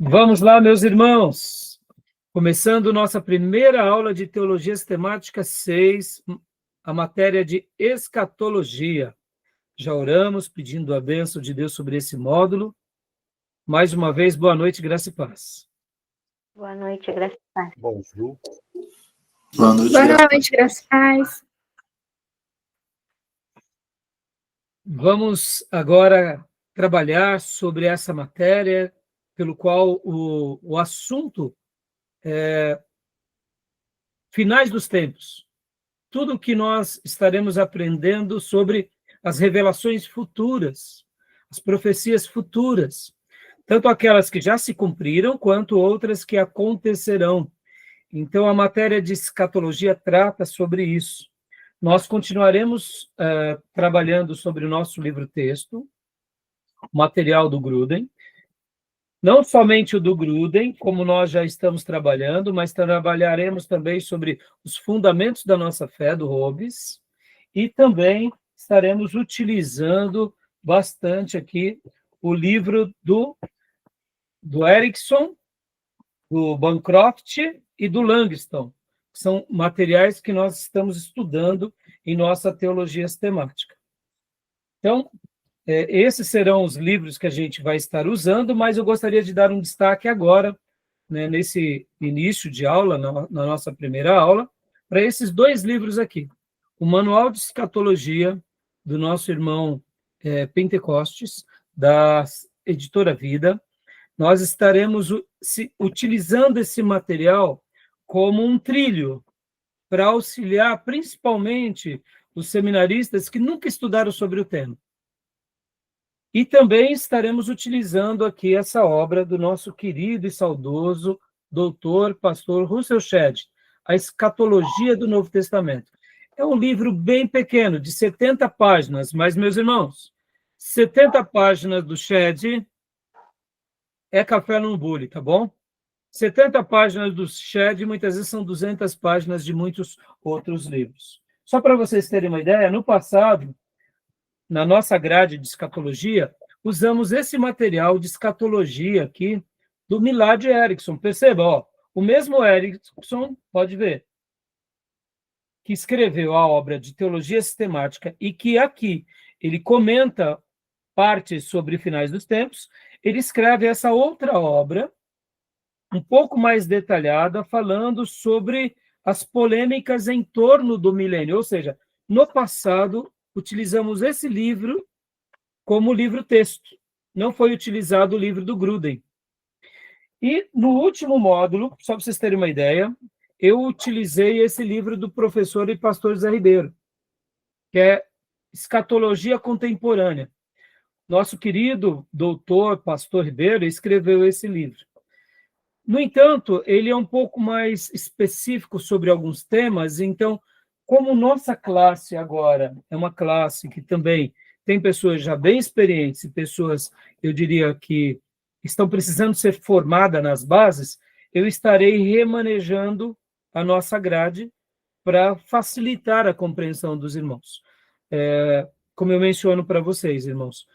Vamos lá, meus irmãos. Começando nossa primeira aula de Teologia Sistemática 6, a matéria de escatologia. Já oramos pedindo a bênção de Deus sobre esse módulo. Mais uma vez, boa noite, graça e paz. Boa noite, graça e paz. Bonjour. Boa noite, graça e paz. Vamos agora trabalhar sobre essa matéria, pelo qual o assunto é finais dos tempos. Tudo o que nós estaremos aprendendo sobre as revelações futuras, as profecias futuras, tanto aquelas que já se cumpriram, quanto outras que acontecerão. Então, a matéria de escatologia trata sobre isso. Nós continuaremos trabalhando sobre o nosso livro-texto, o material do Grudem, não somente o do Grudem, como nós já estamos trabalhando, mas trabalharemos também sobre os fundamentos da nossa fé, do Hobbes, e também estaremos utilizando bastante aqui o livro do Erickson, do Bancroft e do Langston. São materiais que nós estamos estudando em nossa teologia sistemática. Então, esses serão os livros que a gente vai estar usando, mas eu gostaria de dar um destaque agora, né, nesse início de aula, na nossa primeira aula, para esses dois livros aqui. O Manual de Escatologia, do nosso irmão Pentecostes, da Editora Vida. Nós estaremos utilizando esse material como um trilho para auxiliar, principalmente, os seminaristas que nunca estudaram sobre o tema. E também estaremos utilizando aqui essa obra do nosso querido e saudoso doutor, pastor Russell Shedd, A Escatologia do Novo Testamento. É um livro bem pequeno, de 70 páginas, mas, meus irmãos, 70 páginas do Shedd é café no bule, tá bom? 70 páginas do Shedd, muitas vezes são 200 páginas de muitos outros livros. Só para vocês terem uma ideia, no passado, na nossa grade de escatologia, usamos esse material de escatologia aqui do Millard Erickson. Perceba, ó, o mesmo Erickson, pode ver, que escreveu a obra de teologia sistemática e que aqui ele comenta partes sobre finais dos tempos, ele escreve essa outra obra, um pouco mais detalhada, falando sobre as polêmicas em torno do milênio, ou seja, no passado, utilizamos esse livro como livro-texto. Não foi utilizado o livro do Grudem. E no último módulo, só para vocês terem uma ideia, eu utilizei esse livro do professor e pastor Zé Ribeiro, que é Escatologia Contemporânea. Nosso querido doutor, pastor Ribeiro, escreveu esse livro. No entanto, ele é um pouco mais específico sobre alguns temas, então, como nossa classe agora é uma classe que também tem pessoas já bem experientes e pessoas, eu diria, que estão precisando ser formadas nas bases, eu estarei remanejando a nossa grade para facilitar a compreensão dos irmãos. Como eu menciono para vocês, irmãos,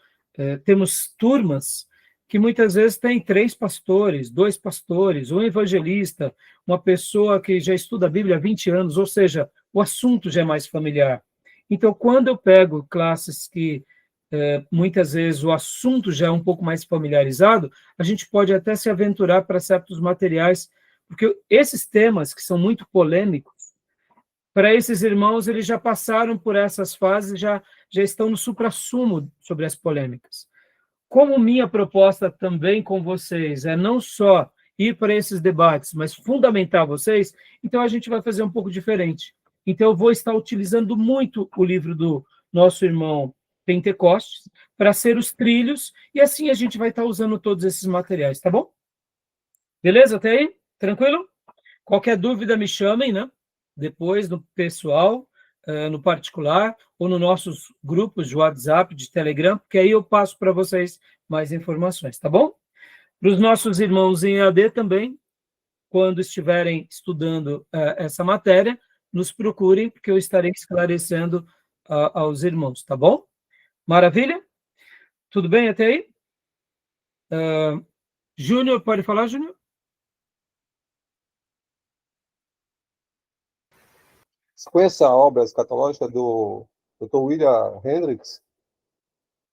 temos turmas que muitas vezes tem 3 pastores, 2 pastores, um evangelista, uma pessoa que já estuda a Bíblia há 20 anos, ou seja, o assunto já é mais familiar. Então, quando eu pego classes que muitas vezes o assunto já é um pouco mais familiarizado, a gente pode até se aventurar para certos materiais, porque esses temas que são muito polêmicos, para esses irmãos, eles já passaram por essas fases, já estão no suprassumo sobre as polêmicas. Como minha proposta também com vocês é não só ir para esses debates, mas fundamentar vocês, então a gente vai fazer um pouco diferente. Então eu vou estar utilizando muito o livro do nosso irmão Pentecostes para ser os trilhos, e assim a gente vai estar usando todos esses materiais, tá bom? Beleza até aí? Tranquilo? Qualquer dúvida me chamem, né? Depois no pessoal, no particular, ou nos nossos grupos de WhatsApp, de Telegram, porque aí eu passo para vocês mais informações, tá bom? Para os nossos irmãos em EAD também, quando estiverem estudando essa matéria, nos procurem, porque eu estarei esclarecendo aos irmãos, tá bom? Maravilha? Tudo bem até aí? Júnior, pode falar, Júnior? Você conhece a obra escatológica do Dr. William Hendricks?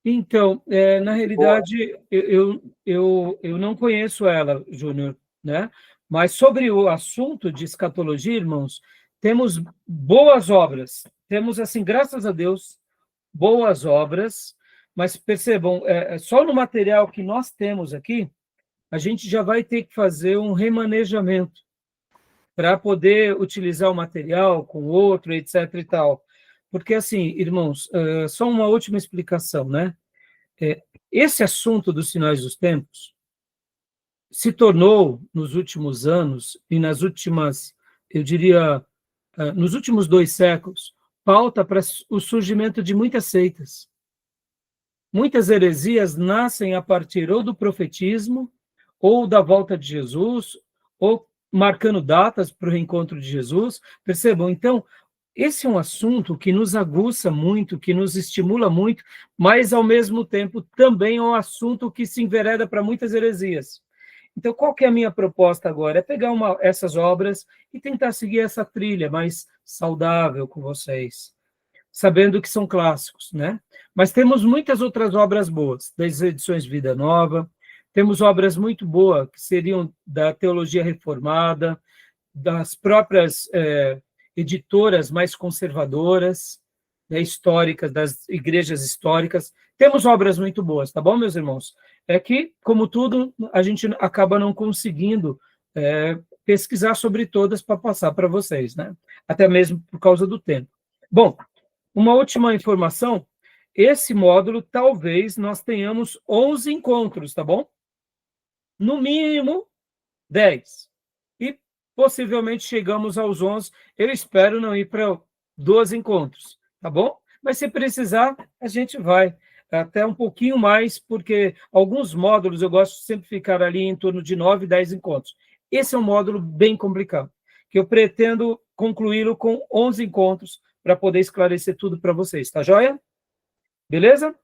Então, na realidade, eu não conheço ela, Júnior, né? Mas sobre o assunto de escatologia, irmãos, temos boas obras. Temos, assim, graças a Deus, boas obras, mas percebam, só no material que nós temos aqui, a gente já vai ter que fazer um remanejamento para poder utilizar o material com outro, etc. e tal. Porque, assim, irmãos, só uma última explicação, né? Esse assunto dos sinais dos tempos se tornou, nos últimos anos, e nas últimas, eu diria, nos últimos 2 séculos, pauta para o surgimento de muitas seitas. Muitas heresias nascem a partir ou do profetismo, ou da volta de Jesus, ou marcando datas para o reencontro de Jesus. Percebam? Então, esse é um assunto que nos aguça muito, que nos estimula muito, mas, ao mesmo tempo, também é um assunto que se envereda para muitas heresias. Então, qual que é a minha proposta agora? É pegar essas obras e tentar seguir essa trilha mais saudável com vocês, sabendo que são clássicos, né? Mas temos muitas outras obras boas, das edições Vida Nova, temos obras muito boas, que seriam da teologia reformada, das próprias editoras mais conservadoras, né, históricas, das igrejas históricas. Temos obras muito boas, tá bom, meus irmãos? É que, como tudo, a gente acaba não conseguindo pesquisar sobre todas para passar para vocês, né? Até mesmo por causa do tempo. Bom, uma última informação, esse módulo, talvez nós tenhamos 11 encontros, tá bom? No mínimo, 10. E possivelmente chegamos aos 11. Eu espero não ir para 12 encontros, tá bom? Mas se precisar, a gente vai até um pouquinho mais, porque alguns módulos eu gosto de sempre ficar ali em torno de 9, 10 encontros. Esse é um módulo bem complicado, que eu pretendo concluí-lo com 11 encontros para poder esclarecer tudo para vocês, tá joia? Beleza?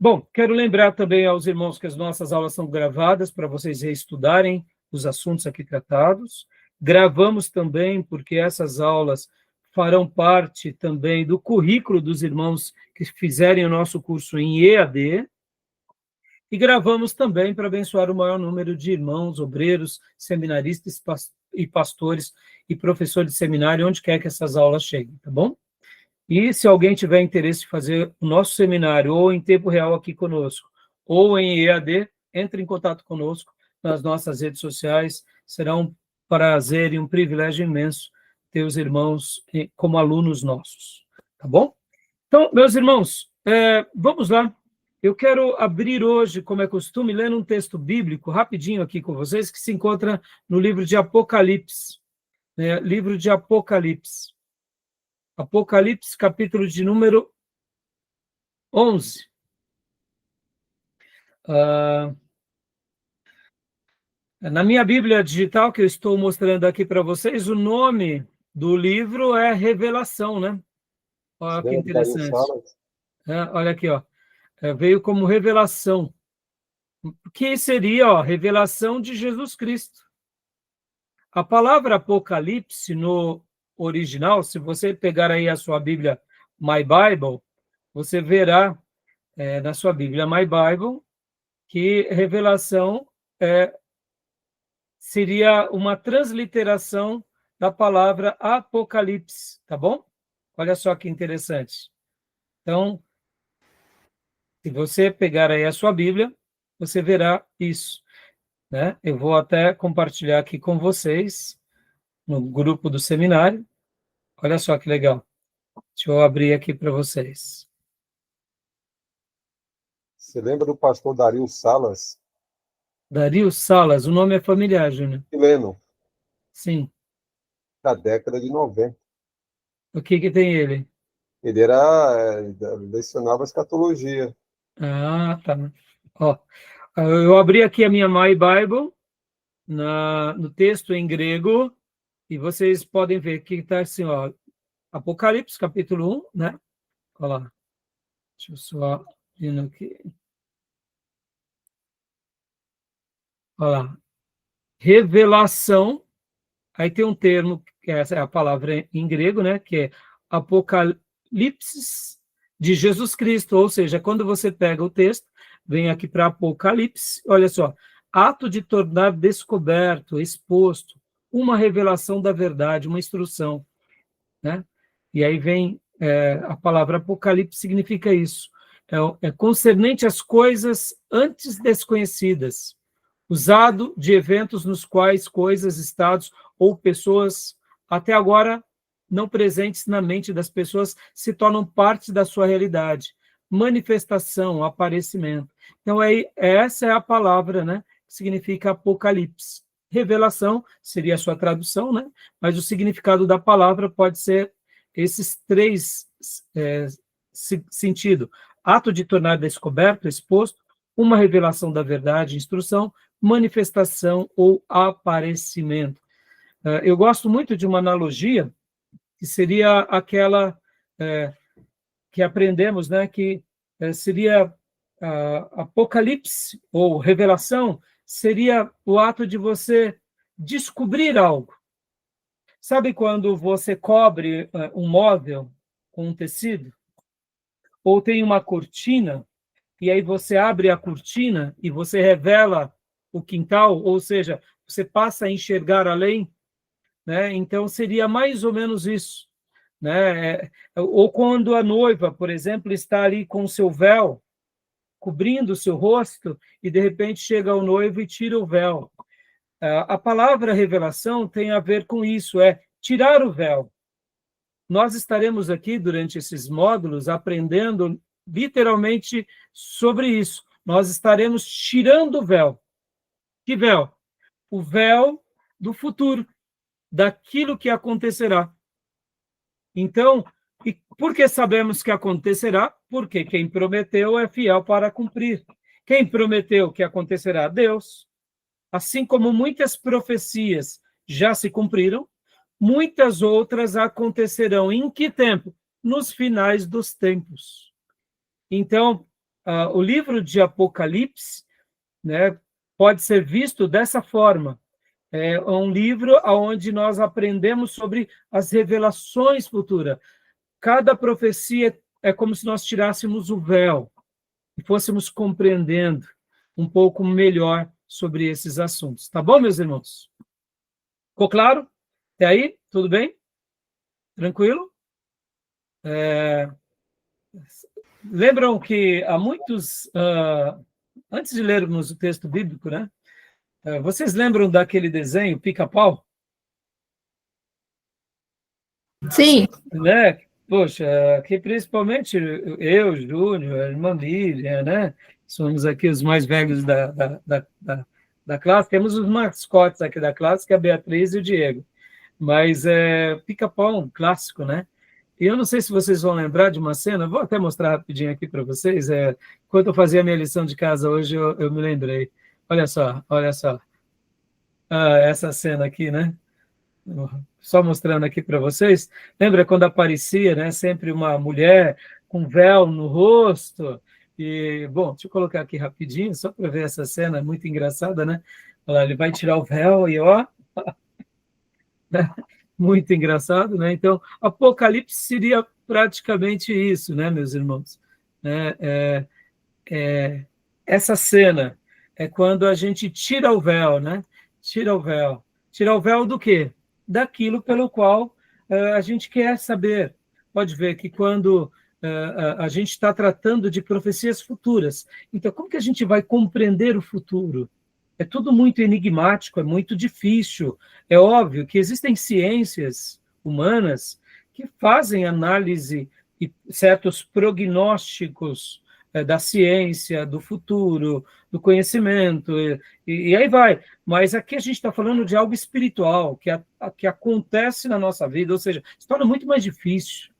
Bom, quero lembrar também aos irmãos que as nossas aulas são gravadas para vocês reestudarem os assuntos aqui tratados. Gravamos também, porque essas aulas farão parte também do currículo dos irmãos que fizerem o nosso curso em EAD. E gravamos também para abençoar o maior número de irmãos, obreiros, seminaristas e pastores e professores de seminário, onde quer que essas aulas cheguem, tá bom? E se alguém tiver interesse em fazer o nosso seminário, ou em tempo real aqui conosco, ou em EAD, entre em contato conosco nas nossas redes sociais. Será um prazer e um privilégio imenso ter os irmãos como alunos nossos, tá bom? Então, meus irmãos, vamos lá. Eu quero abrir hoje, como é costume, lendo um texto bíblico rapidinho aqui com vocês, que se encontra no livro de Apocalipse. Livro de Apocalipse. Apocalipse, capítulo de número 11. Na minha Bíblia digital, que eu estou mostrando aqui para vocês, o nome do livro é Revelação, né? Olha que interessante. Olha aqui, ó. Veio como revelação. Que seria, ó, revelação de Jesus Cristo. A palavra Apocalipse, no original, se você pegar aí a sua Bíblia My Bible, você verá na sua Bíblia My Bible que revelação seria uma transliteração da palavra Apocalipse, tá bom? Olha só que interessante. Então, se você pegar aí a sua Bíblia, você verá isso, né? Eu vou até compartilhar aqui com vocês no grupo do seminário. Olha só que legal. Deixa eu abrir aqui para vocês. Você lembra do pastor Dario Salas? Dario Salas, o nome é familiar, Júnior. Chileno. Sim. Da década de 90. O que tem ele? Ele lecionava escatologia. Ah, tá. Ó, eu abri aqui a minha My Bible, no texto em grego, e vocês podem ver que está assim, ó, Apocalipse, capítulo 1, né? Olha lá. Deixa eu só ir aqui. Olha lá. Revelação, aí tem um termo, que essa é a palavra em grego, né, que é Apocalipse de Jesus Cristo, ou seja, quando você pega o texto, vem aqui para Apocalipse, olha só, ato de tornar descoberto, exposto, uma revelação da verdade, uma instrução, né? E aí vem a palavra Apocalipse, significa isso, é concernente às coisas antes desconhecidas, usado de eventos nos quais coisas, estados ou pessoas até agora não presentes na mente das pessoas se tornam parte da sua realidade. Manifestação, aparecimento. Então, essa é a palavra, né, que significa Apocalipse. Revelação seria a sua tradução, né, mas o significado da palavra pode ser esses três sentidos. Ato de tornar descoberto, exposto, uma revelação da verdade, instrução, manifestação ou aparecimento. Eu gosto muito de uma analogia, que seria aquela que aprendemos, né, que seria Apocalipse, ou revelação, seria o ato de você descobrir algo. Sabe quando você cobre um móvel com um tecido? Ou tem uma cortina, e aí você abre a cortina e você revela o quintal, ou seja, você passa a enxergar além, né? Então, seria mais ou menos isso, né? Ou quando a noiva, por exemplo, está ali com o seu véu, cobrindo o seu rosto, e de repente chega o noivo e tira o véu. A palavra revelação tem a ver com isso, é tirar o véu. Nós estaremos aqui, durante esses módulos, aprendendo literalmente sobre isso. Nós estaremos tirando o véu. Que véu? O véu do futuro, daquilo que acontecerá. Então, e por que sabemos que acontecerá? Porque quem prometeu é fiel para cumprir. Quem prometeu que acontecerá? Deus. Assim como muitas profecias já se cumpriram, muitas outras acontecerão. Em que tempo? Nos finais dos tempos. Então, o livro de Apocalipse, né, pode ser visto dessa forma. É um livro onde nós aprendemos sobre as revelações futuras. Cada profecia é como se nós tirássemos o véu e fôssemos compreendendo um pouco melhor sobre esses assuntos. Tá bom, meus irmãos? Ficou claro? Até aí? Tudo bem? Tranquilo? Lembram que há muitos... antes de lermos o texto bíblico, né? Vocês lembram daquele desenho, Pica-Pau? Sim. Né? Poxa, aqui principalmente eu, Júnior, a irmã Miriam, né? Somos aqui os mais velhos da classe. Temos os mascotes aqui da classe, que é a Beatriz e o Diego. Mas Pica-Pau é um clássico, né? E eu não sei se vocês vão lembrar de uma cena, vou até mostrar rapidinho aqui para vocês. Quando eu fazia a minha lição de casa hoje, eu me lembrei. Olha só, olha só. Essa cena aqui, né? Só mostrando aqui para vocês. Lembra quando aparecia, né? Sempre uma mulher com véu no rosto. E, bom, deixa eu colocar aqui rapidinho, só para ver essa cena, muito engraçada, né? Olha lá, ele vai tirar o véu e, ó... Muito engraçado, né? Então, Apocalipse seria praticamente isso, né, meus irmãos? Essa cena é quando a gente tira o véu, né? Tira o véu. Tira o véu do quê? Daquilo pelo qual a gente quer saber. Pode ver que quando a gente está tratando de profecias futuras, então como que a gente vai compreender o futuro? É tudo muito enigmático, é muito difícil. É óbvio que existem ciências humanas que fazem análise e certos prognósticos da ciência, do futuro, do conhecimento, e aí vai. Mas aqui a gente está falando de algo espiritual, que acontece na nossa vida, ou seja, se torna muito mais difícil.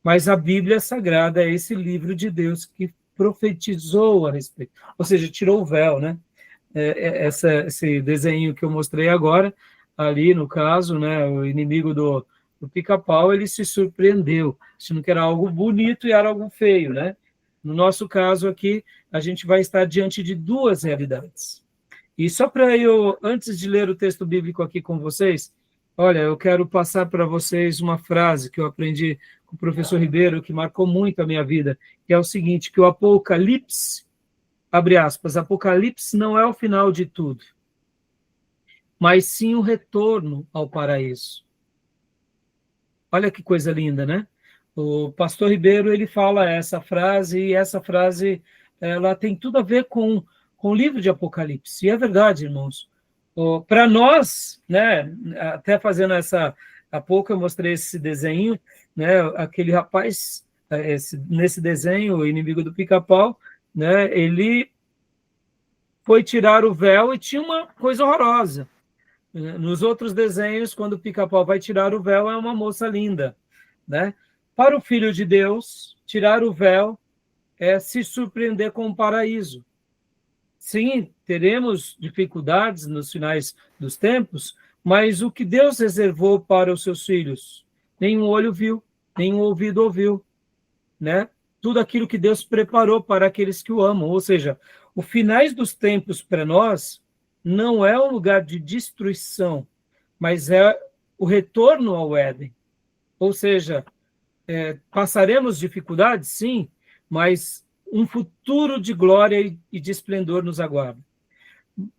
Mas a Bíblia Sagrada é esse livro de Deus que profetizou a respeito, ou seja, tirou o véu, né? Esse desenho que eu mostrei agora, ali no caso, né, o inimigo do Pica-Pau, ele se surpreendeu, achando que era algo bonito e era algo feio, né? No nosso caso aqui, a gente vai estar diante de duas realidades. E só para eu, antes de ler o texto bíblico aqui com vocês, olha, eu quero passar para vocês uma frase que eu aprendi com o professor Ribeiro, que marcou muito a minha vida, que é o seguinte, que o Apocalipse, abre aspas, Apocalipse não é o final de tudo, mas sim o retorno ao paraíso. Olha que coisa linda, né? O pastor Ribeiro, ele fala essa frase, e essa frase, ela tem tudo a ver com o livro de Apocalipse. E é verdade, irmãos. Para nós, né, até fazendo há pouco eu mostrei esse desenho, né, aquele rapaz, nesse desenho, o inimigo do pica-pau, né, ele foi tirar o véu e tinha uma coisa horrorosa. Nos outros desenhos, quando o pica-pau vai tirar o véu, é uma moça linda, né? Para o Filho de Deus, tirar o véu é se surpreender com o paraíso. Sim, teremos dificuldades nos finais dos tempos, mas o que Deus reservou para os seus filhos, nenhum olho viu, nenhum ouvido ouviu, né? Tudo aquilo que Deus preparou para aqueles que o amam. Ou seja, os finais dos tempos para nós não é um lugar de destruição, mas é o retorno ao Éden. Ou seja, passaremos dificuldades, sim, mas um futuro de glória e de esplendor nos aguarda.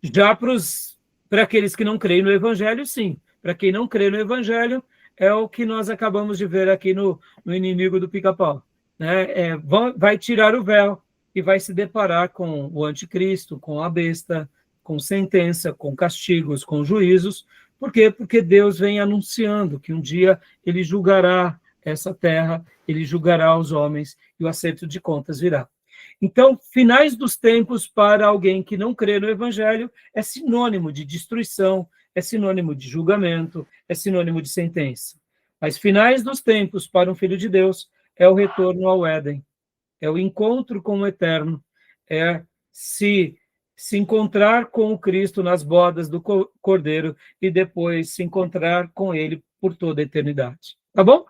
Já para aqueles que não creem no Evangelho, sim. Para quem não crê no Evangelho, é o que nós acabamos de ver aqui no inimigo do pica-pau. Né? Vai tirar o véu e vai se deparar com o anticristo, com a besta, com sentença, com castigos, com juízos. Por quê? Porque Deus vem anunciando que um dia ele julgará essa terra, ele julgará os homens e o acerto de contas virá. Então, finais dos tempos para alguém que não crê no Evangelho é sinônimo de destruição, é sinônimo de julgamento, é sinônimo de sentença. Mas finais dos tempos para um filho de Deus é o retorno ao Éden, é o encontro com o Eterno, é se encontrar com o Cristo nas bodas do Cordeiro e depois se encontrar com ele por toda a eternidade. Tá bom?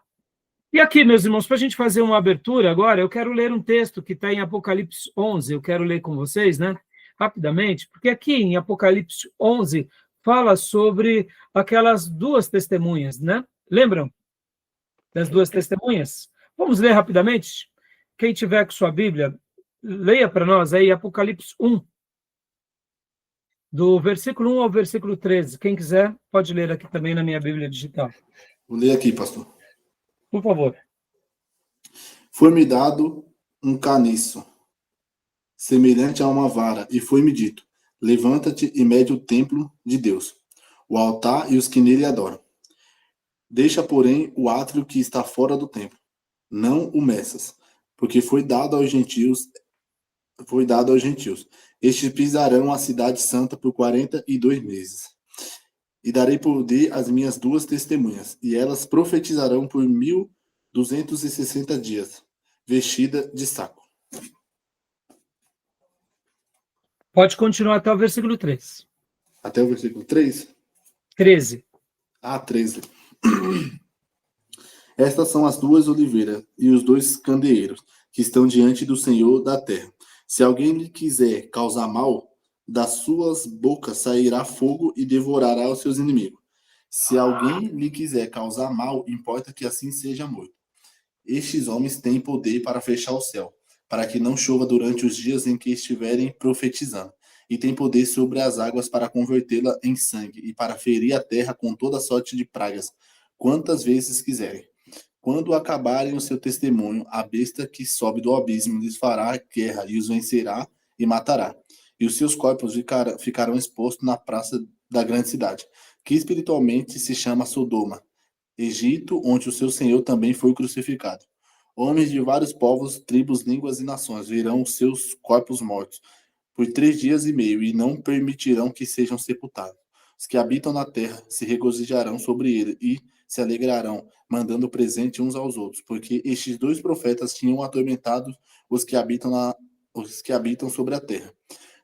E aqui, meus irmãos, para a gente fazer uma abertura agora, eu quero ler um texto que está em Apocalipse 11, eu quero ler com vocês, né, rapidamente, porque aqui em Apocalipse 11 fala sobre aquelas duas testemunhas, né? Lembram das duas testemunhas? Vamos ler rapidamente? Quem tiver com sua Bíblia, leia para nós aí Apocalipse 1, do versículo 1 ao versículo 13. Quem quiser, pode ler aqui também na minha Bíblia digital. Vou ler aqui, pastor. Por favor. Foi-me dado um caniço, semelhante a uma vara, e foi-me dito: levanta-te e mede o templo de Deus, o altar e os que nele adoram. Deixa, porém, o átrio que está fora do templo, não o meças, porque foi dado aos gentios. Estes pisarão a cidade santa por 42 meses. E darei poder às minhas duas testemunhas, e elas profetizarão por 1260 dias, vestida de saco. Pode continuar até o versículo 3. Até o versículo 3? 13. 13. Estas são as duas oliveiras e os dois candeeiros que estão diante do Senhor da terra. Se alguém lhe quiser causar mal, das suas bocas sairá fogo e devorará os seus inimigos. Se alguém lhe quiser causar mal, importa que assim seja morto. Estes homens têm poder para fechar o céu, para que não chova durante os dias em que estiverem profetizando, e têm poder sobre as águas para convertê-la em sangue, e para ferir a terra com toda sorte de pragas, quantas vezes quiserem. Quando acabarem o seu testemunho, a besta que sobe do abismo lhes fará guerra e os vencerá e matará. E os seus corpos ficarão expostos na praça da grande cidade, que espiritualmente se chama Sodoma, Egito, onde o seu Senhor também foi crucificado. Homens de vários povos, tribos, línguas e nações verão os seus corpos mortos por 3 dias e meio e não permitirão que sejam sepultados. Os que habitam na terra se regozijarão sobre ele e se alegrarão, mandando presente uns aos outros, porque estes dois profetas tinham atormentado os que habitam sobre a terra.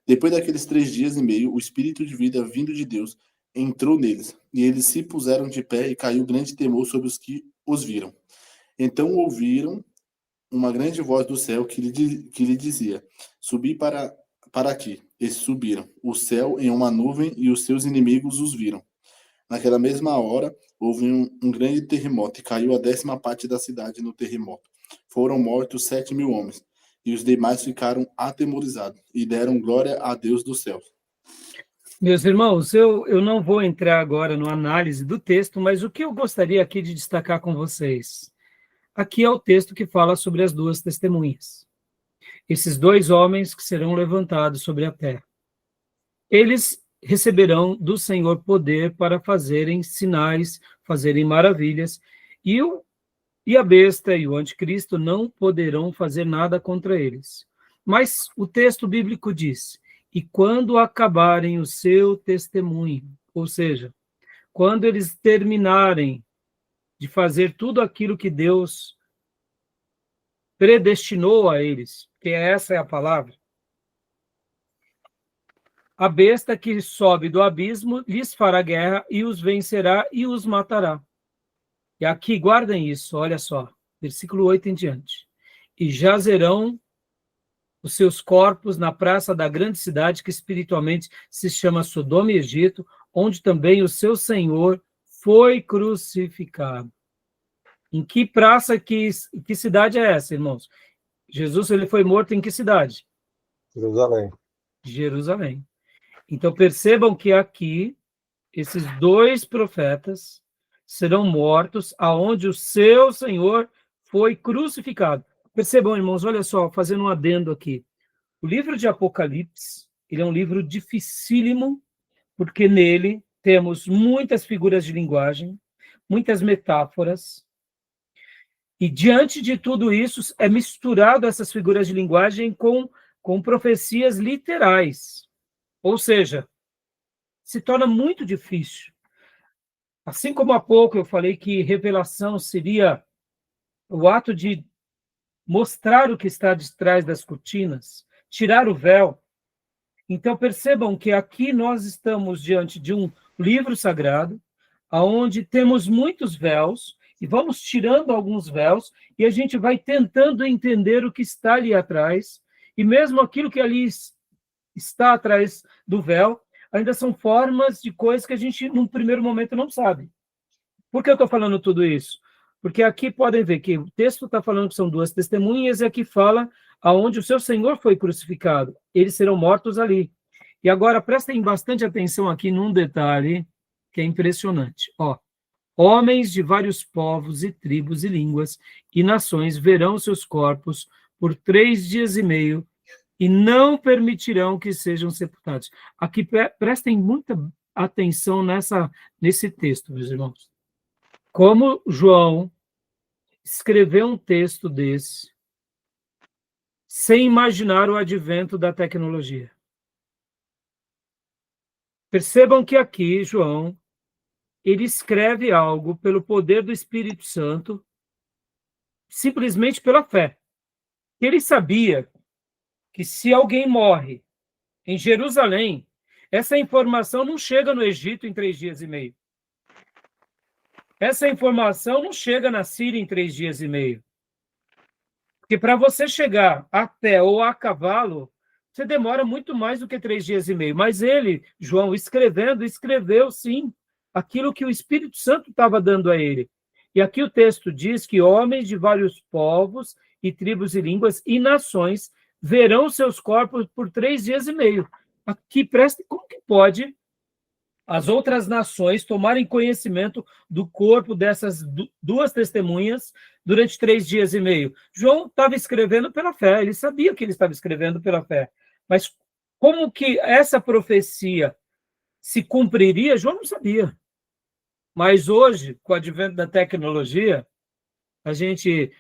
Depois daqueles 3 dias e meio, o espírito de vida vindo de Deus entrou neles, e eles se puseram de pé e caiu grande temor sobre os que os viram. Então ouviram uma grande voz do céu que lhe dizia: subi para para aqui. E subiram o céu em uma nuvem e os seus inimigos os viram. Naquela mesma hora, houve um grande terremoto e caiu a 10ª parte da cidade no terremoto. Foram mortos 7.000 homens, e os demais ficaram atemorizados e deram glória a Deus do céu. Meus irmãos, eu não vou entrar agora na análise do texto, mas o que eu gostaria aqui de destacar com vocês? Aqui é o texto que fala sobre as duas testemunhas. Esses 2 homens que serão levantados sobre a terra. Eles receberão do Senhor poder para fazerem sinais, fazerem maravilhas, e a besta e o anticristo não poderão fazer nada contra eles. Mas o texto bíblico diz, e quando acabarem o seu testemunho, ou seja, quando eles terminarem de fazer tudo aquilo que Deus predestinou a eles, que essa é a palavra, a besta que sobe do abismo lhes fará guerra e os vencerá e os matará. E aqui, guardem isso, olha só, versículo 8 em diante. E jazerão os seus corpos na praça da grande cidade, que espiritualmente se chama Sodoma e Egito, onde também o seu Senhor foi crucificado. Em que praça, que cidade é essa, irmãos? Jesus, ele foi morto em que cidade? Jerusalém. Jerusalém. Então, percebam que aqui, esses 2 profetas serão mortos aonde o seu Senhor foi crucificado. Percebam, irmãos, olha só, fazendo um adendo aqui. O livro de Apocalipse, ele é um livro dificílimo, porque nele temos muitas figuras de linguagem, muitas metáforas, e diante de tudo isso, é misturado essas figuras de linguagem com profecias literais. Ou seja, se torna muito difícil. Assim como há pouco eu falei que revelação seria o ato de mostrar o que está de trás das cortinas, tirar o véu. Então percebam que aqui nós estamos diante de um livro sagrado, onde temos muitos véus, e vamos tirando alguns véus, e a gente vai tentando entender o que está ali atrás, e mesmo aquilo que ali está atrás do véu, ainda são formas de coisas que a gente, num primeiro momento, não sabe. Por que eu estou falando tudo isso? Porque aqui podem ver que o texto está falando que são 2 testemunhas, e aqui fala aonde o seu Senhor foi crucificado. Eles serão mortos ali. E agora, prestem bastante atenção aqui num detalhe que é impressionante. Ó, homens de vários povos e tribos e línguas e nações verão seus corpos por 3 dias e meio, e não permitirão que sejam sepultados. Aqui prestem muita atenção nesse texto, meus irmãos. Como João escreveu um texto desse sem imaginar o advento da tecnologia. Percebam que aqui, João, ele escreve algo pelo poder do Espírito Santo, simplesmente pela fé. Ele sabia que se alguém morre em Jerusalém, essa informação não chega no Egito em 3 dias e meio. Essa informação não chega na Síria em 3 dias e meio. Porque para você chegar a pé ou a cavalo, você demora muito mais do que 3 dias e meio. Mas ele, João, escreveu sim aquilo que o Espírito Santo estava dando a ele. E aqui o texto diz que homens de vários povos e tribos e línguas e nações verão seus corpos por 3 dias e meio. Aqui, preste, como que pode as outras nações tomarem conhecimento do corpo dessas 2 testemunhas durante 3 dias e meio? João estava escrevendo pela fé, ele sabia que ele estava escrevendo pela fé. Mas como que essa profecia se cumpriria, João não sabia. Mas hoje, com o advento da tecnologia, a gente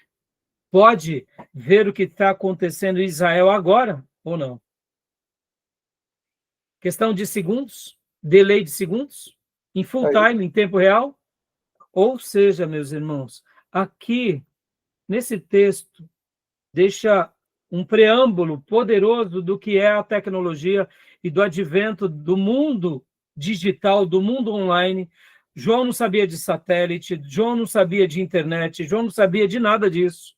pode ver o que está acontecendo em Israel agora, ou não? Questão de segundos, delay de segundos, em full time, em tempo real. Ou seja, meus irmãos, aqui, nesse texto, deixa um preâmbulo poderoso do que é a tecnologia e do advento do mundo digital, do mundo online. João não sabia de satélite, João não sabia de internet, João não sabia de nada disso.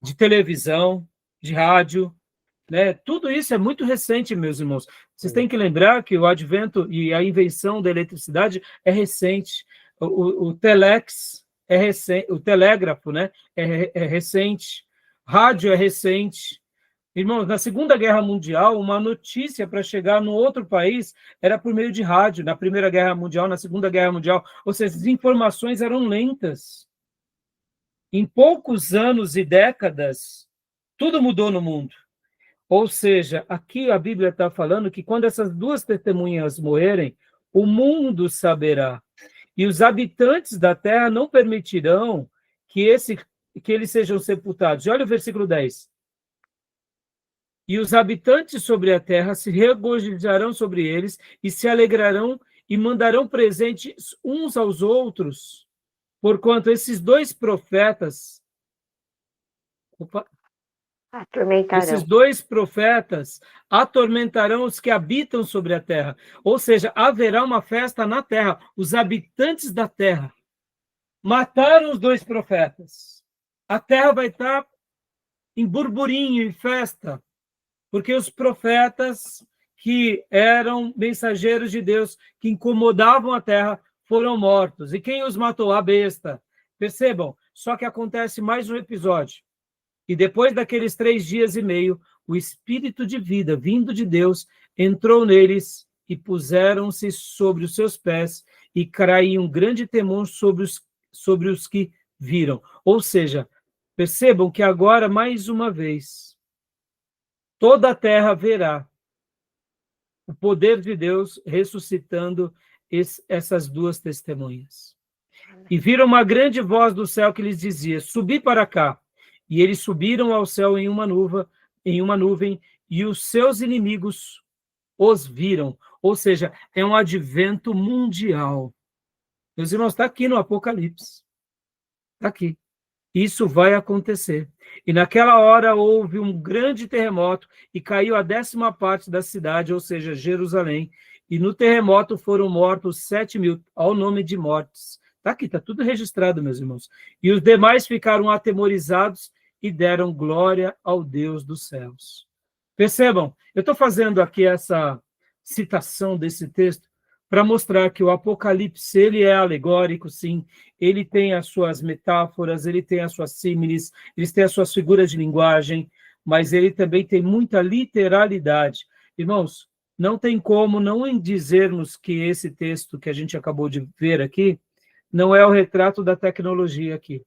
De televisão, de rádio. né? Tudo isso é muito recente, meus irmãos. Vocês têm que lembrar que o advento e a invenção da eletricidade é recente. O telex é recente, o telégrafo, né? É recente. Rádio é recente. Irmãos, na Segunda Guerra Mundial, uma notícia para chegar no outro país era por meio de rádio. Na Primeira Guerra Mundial, na Segunda Guerra Mundial, ou seja, as informações eram lentas. Em poucos anos e décadas, tudo mudou no mundo. Ou seja, aqui a Bíblia está falando que quando essas duas testemunhas morrerem, o mundo saberá. E os habitantes da terra não permitirão que eles sejam sepultados. E olha o versículo 10. E os habitantes sobre a terra se regozijarão sobre eles e se alegrarão e mandarão presentes uns aos outros, porquanto esses dois profetas... Atormentarão. Esses dois profetas atormentarão os que habitam sobre a terra. Ou seja, haverá uma festa na terra. Os habitantes da terra mataram os dois profetas. A terra vai estar em burburinho, em festa, porque os profetas que eram mensageiros de Deus, que incomodavam a terra, foram mortos. E quem os matou? A besta. Percebam, só que acontece mais um episódio. E depois daqueles 3 dias e meio, o Espírito de vida, vindo de Deus, entrou neles e puseram-se sobre os seus pés e caiu um grande temor sobre os que viram. Ou seja, percebam que agora, mais uma vez, toda a terra verá o poder de Deus ressuscitando essas duas testemunhas. E viram uma grande voz do céu que lhes dizia: subi para cá. E eles subiram ao céu em uma nuvem, e os seus inimigos os viram. Ou seja, é um advento mundial. Meus irmãos, está aqui no Apocalipse. Está aqui. Isso vai acontecer. E naquela hora houve um grande terremoto e caiu a 10ª parte da cidade, ou seja, Jerusalém. E no terremoto foram mortos 7.000, ao nome de mortes. Está aqui, está tudo registrado, meus irmãos. E os demais ficaram atemorizados e deram glória ao Deus dos céus. Percebam, eu estou fazendo aqui essa citação desse texto para mostrar que o Apocalipse, ele é alegórico, sim, ele tem as suas metáforas, ele tem as suas símiles, ele tem as suas figuras de linguagem, mas ele também tem muita literalidade. Irmãos, não tem como não dizermos que esse texto que a gente acabou de ver aqui não é o retrato da tecnologia aqui.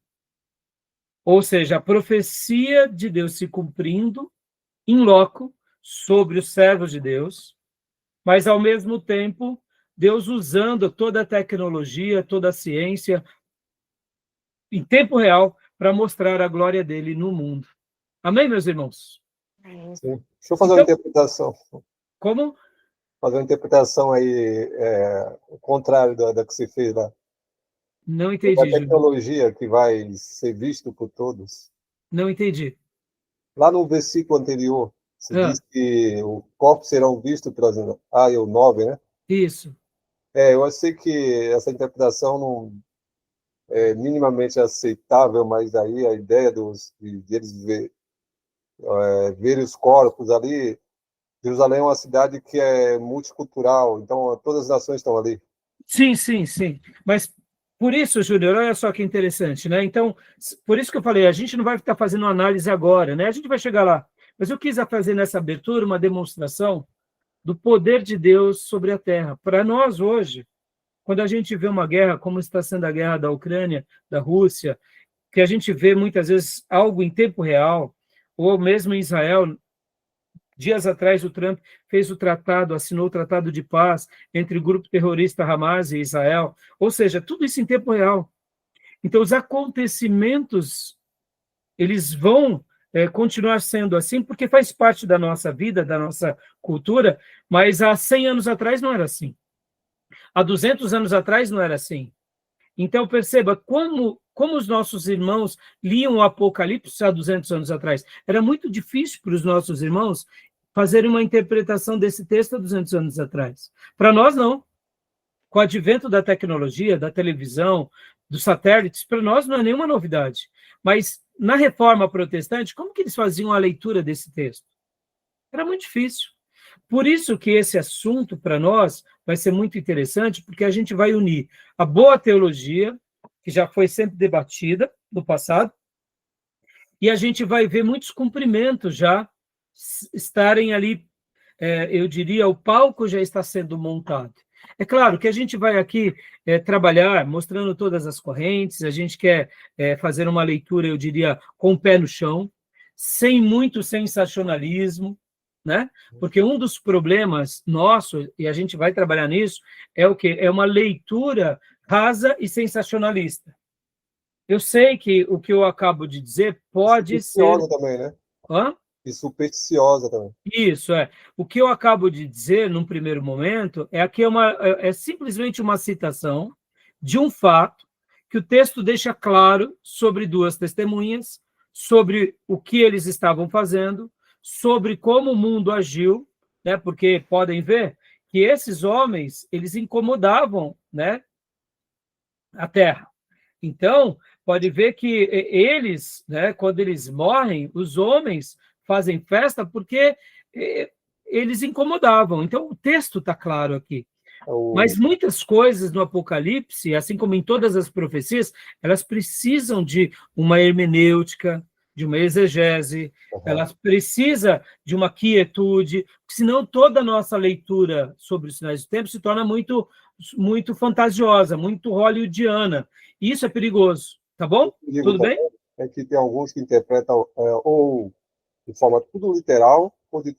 Ou seja, a profecia de Deus se cumprindo em loco sobre os servos de Deus, mas, ao mesmo tempo, Deus usando toda a tecnologia, toda a ciência, em tempo real, para mostrar a glória dele no mundo. Amém, meus irmãos? Sim. Deixa eu fazer uma interpretação. Como? Fazer uma interpretação aí, o contrário da que você fez lá. Não entendi, A tecnologia que vai ser visto por todos. Não entendi. Lá no versículo anterior, você diz que o corpo serão vistos pelas... é o 9, né? Isso. Eu sei que essa interpretação não é minimamente aceitável, mas aí a ideia de eles verem os corpos ali. Jerusalém é uma cidade que é multicultural, então todas as nações estão ali. Sim. Mas por isso, Júnior, olha só que interessante, né? Então, por isso que eu falei, a gente não vai estar fazendo uma análise agora, né? A gente vai chegar lá. Mas eu quis fazer nessa abertura uma demonstração do poder de Deus sobre a terra. Para nós, hoje, quando a gente vê uma guerra, como está sendo a guerra da Ucrânia, da Rússia, que a gente vê muitas vezes algo em tempo real, ou mesmo em Israel, dias atrás o Trump assinou o tratado de paz entre o grupo terrorista Hamas e Israel, ou seja, tudo isso em tempo real. Então, os acontecimentos, eles vão continuar sendo assim, porque faz parte da nossa vida, da nossa cultura, mas há 100 anos atrás não era assim. Há 200 anos atrás não era assim. Então, perceba como os nossos irmãos liam o Apocalipse há 200 anos atrás. Era muito difícil para os nossos irmãos fazerem uma interpretação desse texto há 200 anos atrás. Para nós, não. Com o advento da tecnologia, da televisão, dos satélites, para nós não é nenhuma novidade. Mas, na Reforma Protestante, como que eles faziam a leitura desse texto? Era muito difícil. Por isso que esse assunto, para nós, vai ser muito interessante, porque a gente vai unir a boa teologia, que já foi sempre debatida no passado, e a gente vai ver muitos cumprimentos já estarem ali, eu diria, o palco já está sendo montado. É claro que a gente vai aqui trabalhar mostrando todas as correntes, a gente quer fazer uma leitura, eu diria, com o pé no chão, sem muito sensacionalismo, né? Porque um dos problemas nossos, e a gente vai trabalhar nisso, é o quê? É uma leitura rasa e sensacionalista. Eu sei que o que eu acabo de dizer pode ser... Supersticiosa também, né? Hã? E supersticiosa também. Isso, é. O que eu acabo de dizer, num primeiro momento, é simplesmente uma citação de um fato que o texto deixa claro sobre duas testemunhas, sobre o que eles estavam fazendo, sobre como o mundo agiu, né? Porque podem ver que esses homens, eles incomodavam, né, a terra. Então, pode ver que eles, né, quando eles morrem, os homens fazem festa porque eles incomodavam. Então, o texto está claro aqui. Mas muitas coisas no Apocalipse, assim como em todas as profecias, elas precisam de uma hermenêutica, de uma exegese, elas precisam de uma quietude, senão toda a nossa leitura sobre os sinais do tempo se torna muito, muito fantasiosa, muito hollywoodiana. E isso é perigoso, tá bom? Tudo bem? É que tem alguns que interpretam ou de forma tudo literal, ou de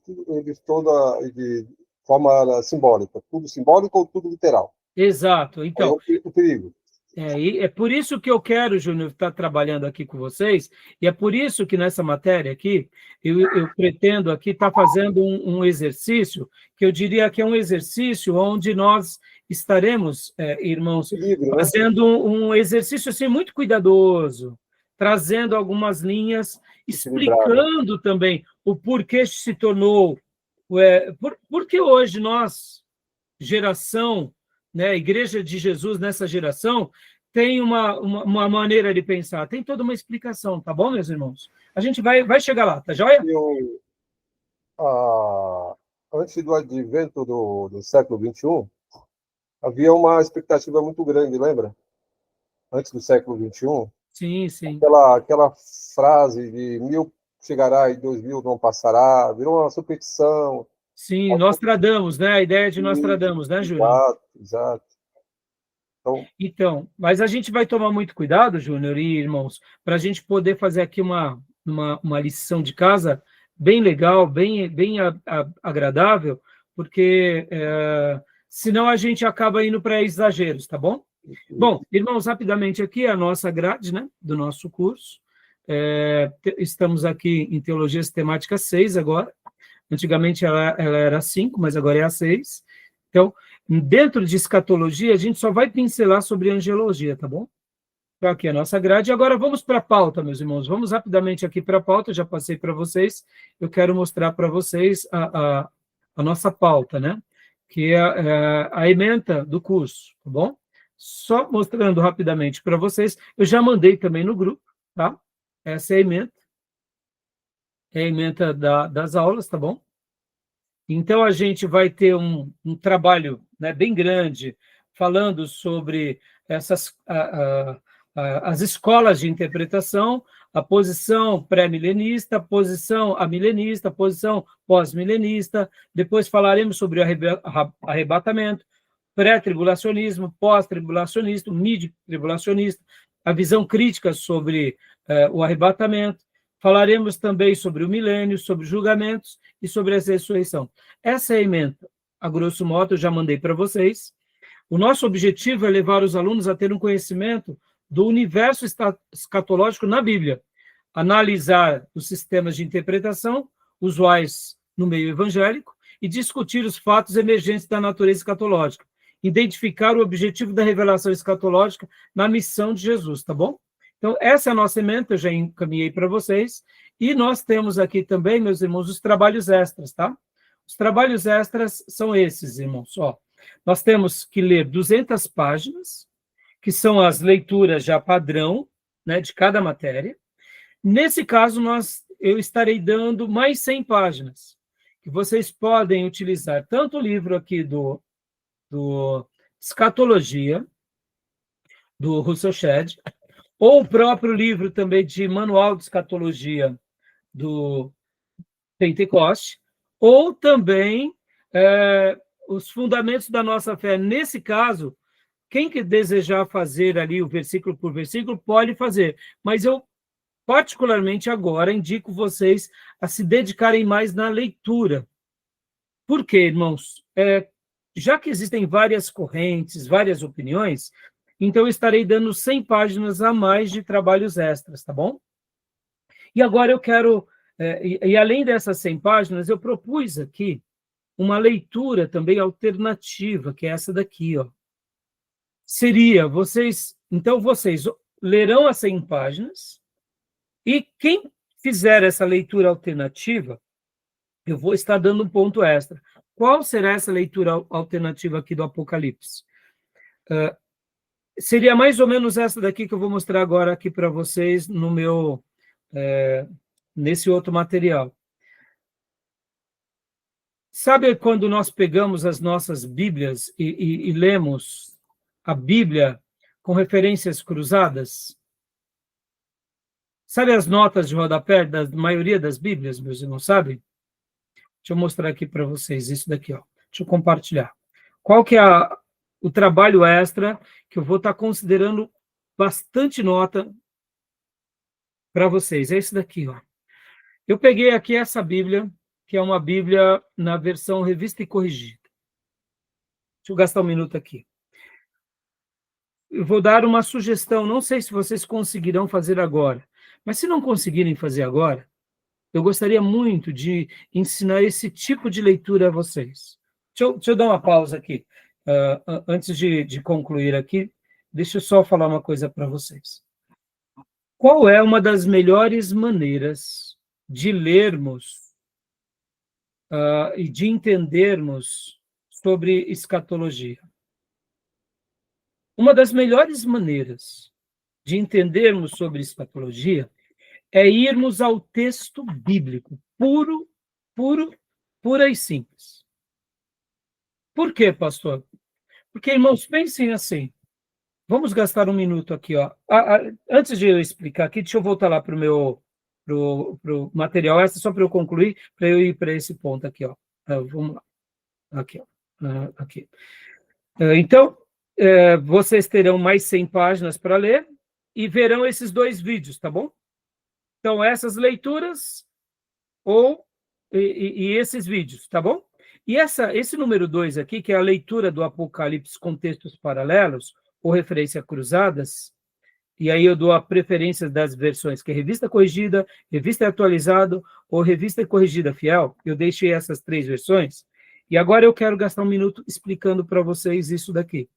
forma simbólica. Tudo simbólico ou tudo literal. Exato. Então, é o perigo. É por isso que eu quero, Júnior, estar trabalhando aqui com vocês, e é por isso que nessa matéria aqui, eu pretendo aqui estar fazendo um exercício, que eu diria que é um exercício onde nós estaremos, irmãos, fazendo um exercício assim, muito cuidadoso, trazendo algumas linhas, explicando também o porquê se tornou, porque hoje nós, geração, né, Igreja de Jesus nessa geração, tem uma maneira de pensar, tem toda uma explicação, tá bom, meus irmãos? A gente vai chegar lá, tá joia? Antes do advento do século XXI, havia uma expectativa muito grande, lembra? Antes do século XXI. Sim, sim. Aquela frase de 1000 chegará e 2000 não passará, virou uma superstição. Sim, Nostradamus, né? A ideia de Nostradamus, né, Júnior? Exato. Então, mas a gente vai tomar muito cuidado, Júnior e irmãos, para a gente poder fazer aqui uma lição de casa bem legal, bem agradável, porque senão a gente acaba indo para exageros, tá bom? Bom, irmãos, rapidamente aqui a nossa grade, né, do nosso curso. Estamos aqui em Teologia Sistemática 6 agora. Antigamente ela era 5, mas agora é a 6. Então, dentro de escatologia, a gente só vai pincelar sobre angelologia, tá bom? Então, aqui a nossa grade. Agora vamos para a pauta, meus irmãos. Vamos rapidamente aqui para a pauta, eu já passei para vocês. Eu quero mostrar para vocês a nossa pauta, né? Que é a ementa do curso, tá bom? Só mostrando rapidamente para vocês. Eu já mandei também no grupo, tá? Essa é a ementa. É a ementa das aulas, tá bom? Então, a gente vai ter um trabalho, né, bem grande, falando sobre as escolas de interpretação, a posição pré-milenista, a posição amilenista, a posição pós-milenista. Depois falaremos sobre o arrebatamento, pré-tribulacionismo, pós-tribulacionismo, mid-tribulacionista, a visão crítica sobre o arrebatamento. Falaremos também sobre o milênio, sobre julgamentos e sobre a ressurreição. Essa é a ementa, a grosso modo, eu já mandei para vocês. O nosso objetivo é levar os alunos a ter um conhecimento do universo escatológico na Bíblia, analisar os sistemas de interpretação usuais no meio evangélico e discutir os fatos emergentes da natureza escatológica, identificar o objetivo da revelação escatológica na missão de Jesus, tá bom? Então, essa é a nossa ementa, eu já encaminhei para vocês. E nós temos aqui também, meus irmãos, os trabalhos extras, tá? Os trabalhos extras são esses, irmãos. Ó, nós temos que ler 200 páginas, que são as leituras já padrão, né, de cada matéria. Nesse caso, eu estarei dando mais 100 páginas, que vocês podem utilizar tanto o livro aqui do Escatologia, do Russell Shedd, ou o próprio livro também de Manual de Escatologia do Pentecoste, ou também os Fundamentos da Nossa Fé. Nesse caso, quem que desejar fazer ali o versículo por versículo, pode fazer, mas eu, particularmente agora, indico vocês a se dedicarem mais na leitura. Por quê, irmãos? Já que existem várias correntes, várias opiniões, então eu estarei dando 100 páginas a mais de trabalhos extras, tá bom? E agora eu quero, e além dessas 100 páginas, eu propus aqui uma leitura também alternativa, que é essa daqui, ó. Seria, vocês lerão as 100 páginas, e quem fizer essa leitura alternativa, eu vou estar dando um ponto extra. Qual será essa leitura alternativa aqui do Apocalipse? Seria mais ou menos essa daqui que eu vou mostrar agora aqui para vocês no meu, nesse outro material. Sabe quando nós pegamos as nossas Bíblias e lemos a Bíblia com referências cruzadas? Sabe as notas de rodapé da maioria das Bíblias, meus irmãos, sabe? Deixa eu mostrar aqui para vocês isso daqui, ó. Deixa eu compartilhar. Qual que é o trabalho extra que eu vou estar considerando bastante nota para vocês? É esse daqui, ó. Eu peguei aqui essa Bíblia, que é uma Bíblia na versão revista e corrigida. Deixa eu gastar um minuto aqui. Eu vou dar uma sugestão, não sei se vocês conseguirão fazer agora, mas se não conseguirem fazer agora, eu gostaria muito de ensinar esse tipo de leitura a vocês. Deixa eu dar uma pausa aqui. Antes de concluir aqui, deixa eu só falar uma coisa para vocês. Qual é uma das melhores maneiras de lermos e de entendermos sobre escatologia? Uma das melhores maneiras de entendermos sobre escatologia é irmos ao texto bíblico, pura e simples. Por quê, pastor? Porque, irmãos, pensem assim. Vamos gastar um minuto aqui, ó. Antes de eu explicar aqui, deixa eu voltar lá para o meu pro material extra, só para eu concluir, para eu ir para esse ponto aqui, ó. Vamos lá. Aqui, ó. Aqui. Então, vocês terão mais 100 páginas para ler e verão esses 2 vídeos, tá bom? Então, essas leituras e esses vídeos, tá bom? E esse número 2 aqui, que é a leitura do Apocalipse com textos paralelos, ou referência cruzadas, e aí eu dou a preferência das versões, que é revista corrigida, revista atualizada ou revista corrigida fiel. Eu deixei essas 3 versões, e agora eu quero gastar um minuto explicando para vocês isso daqui.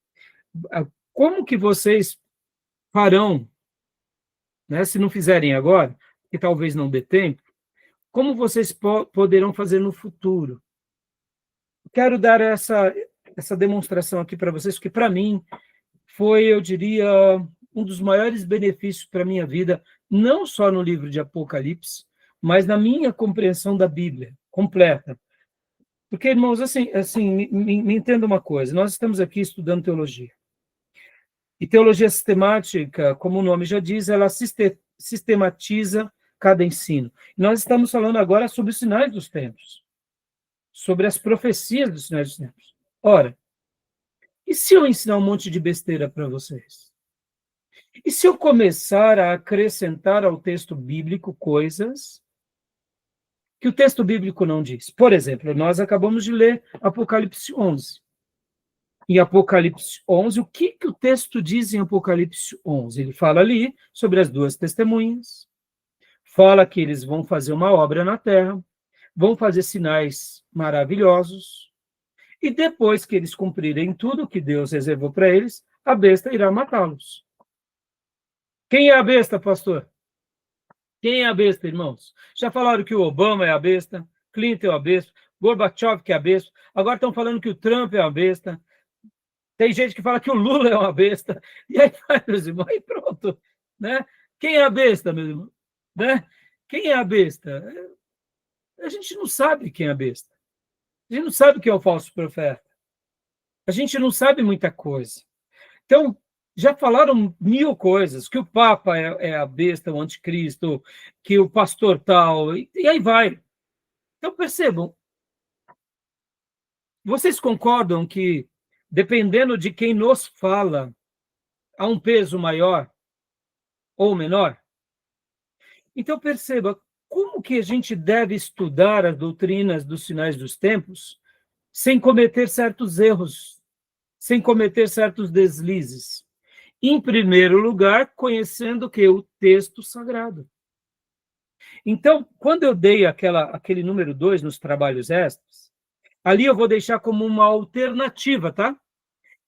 Como que vocês farão, né, se não fizerem agora, que talvez não dê tempo, como vocês poderão fazer no futuro? Quero dar essa demonstração aqui para vocês, porque para mim foi, eu diria, um dos maiores benefícios para a minha vida, não só no livro de Apocalipse, mas na minha compreensão da Bíblia completa. Porque, irmãos, assim me entenda uma coisa, nós estamos aqui estudando teologia. E teologia sistemática, como o nome já diz, ela sistematiza cada ensino. E nós estamos falando agora sobre os sinais dos tempos, sobre as profecias dos sinais dos tempos. Ora, e se eu ensinar um monte de besteira para vocês? E se eu começar a acrescentar ao texto bíblico coisas que o texto bíblico não diz? Por exemplo, nós acabamos de ler Apocalipse 11. Em Apocalipse 11, o que o texto diz em Apocalipse 11? Ele fala ali sobre as 2 testemunhas, fala que eles vão fazer uma obra na terra, vão fazer sinais maravilhosos, e depois que eles cumprirem tudo que Deus reservou para eles, a besta irá matá-los. Quem é a besta, pastor? Quem é a besta, irmãos? Já falaram que o Obama é a besta, Clinton é a besta, Gorbachev que é a besta, agora estão falando que o Trump é a besta, tem gente que fala que o Lula é uma besta, e aí vai, meus irmãos, e pronto. Né? Quem é a besta, meu irmão? Né? Quem é a besta? A gente não sabe quem é a besta. A gente não sabe o que é o falso profeta. A gente não sabe muita coisa. Então, já falaram 1000 coisas, que o Papa é a besta, o anticristo, que o pastor tal, e aí vai. Então, percebam, vocês concordam que, dependendo de quem nos fala, há um peso maior ou menor? Então, perceba, como que a gente deve estudar as doutrinas dos sinais dos tempos sem cometer certos erros, sem cometer certos deslizes? Em primeiro lugar, conhecendo que o texto sagrado. Então, quando eu dei aquele número 2 nos trabalhos extras, ali eu vou deixar como uma alternativa, tá?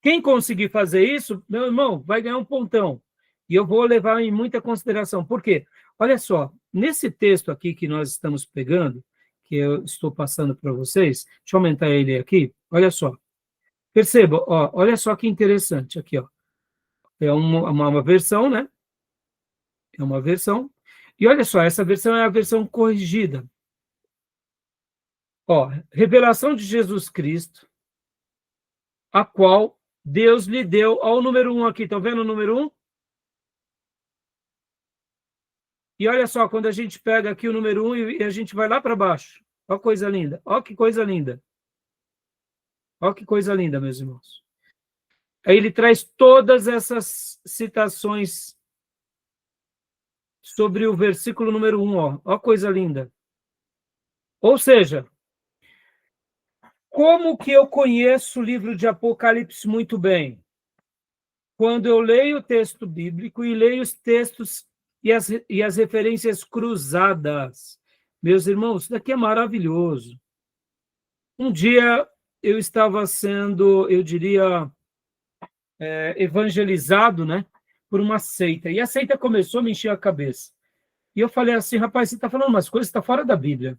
Quem conseguir fazer isso, meu irmão, vai ganhar um pontão. E eu vou levar em muita consideração. Por quê? Olha só, nesse texto aqui que nós estamos pegando, que eu estou passando para vocês, deixa eu aumentar ele aqui, olha só. Perceba, ó, olha só que interessante aqui, ó. É uma versão, né? É uma versão. E olha só, essa versão é a versão corrigida. Ó, revelação de Jesus Cristo, a qual Deus lhe deu, ao número 1 aqui, estão vendo o número 1? E olha só, quando a gente pega aqui o número 1 e a gente vai lá para baixo, ó que coisa linda, ó que coisa linda. Ó que coisa linda, meus irmãos. Aí ele traz todas essas citações sobre o versículo número 1, ó coisa linda. Ou seja, como que eu conheço o livro de Apocalipse muito bem? Quando eu leio o texto bíblico e leio os textos e as referências cruzadas. Meus irmãos, isso daqui é maravilhoso. Um dia eu estava sendo, eu diria, evangelizado, né, por uma seita. E a seita começou a me encher a cabeça. E eu falei assim, rapaz, você está falando umas coisas que estão fora da Bíblia.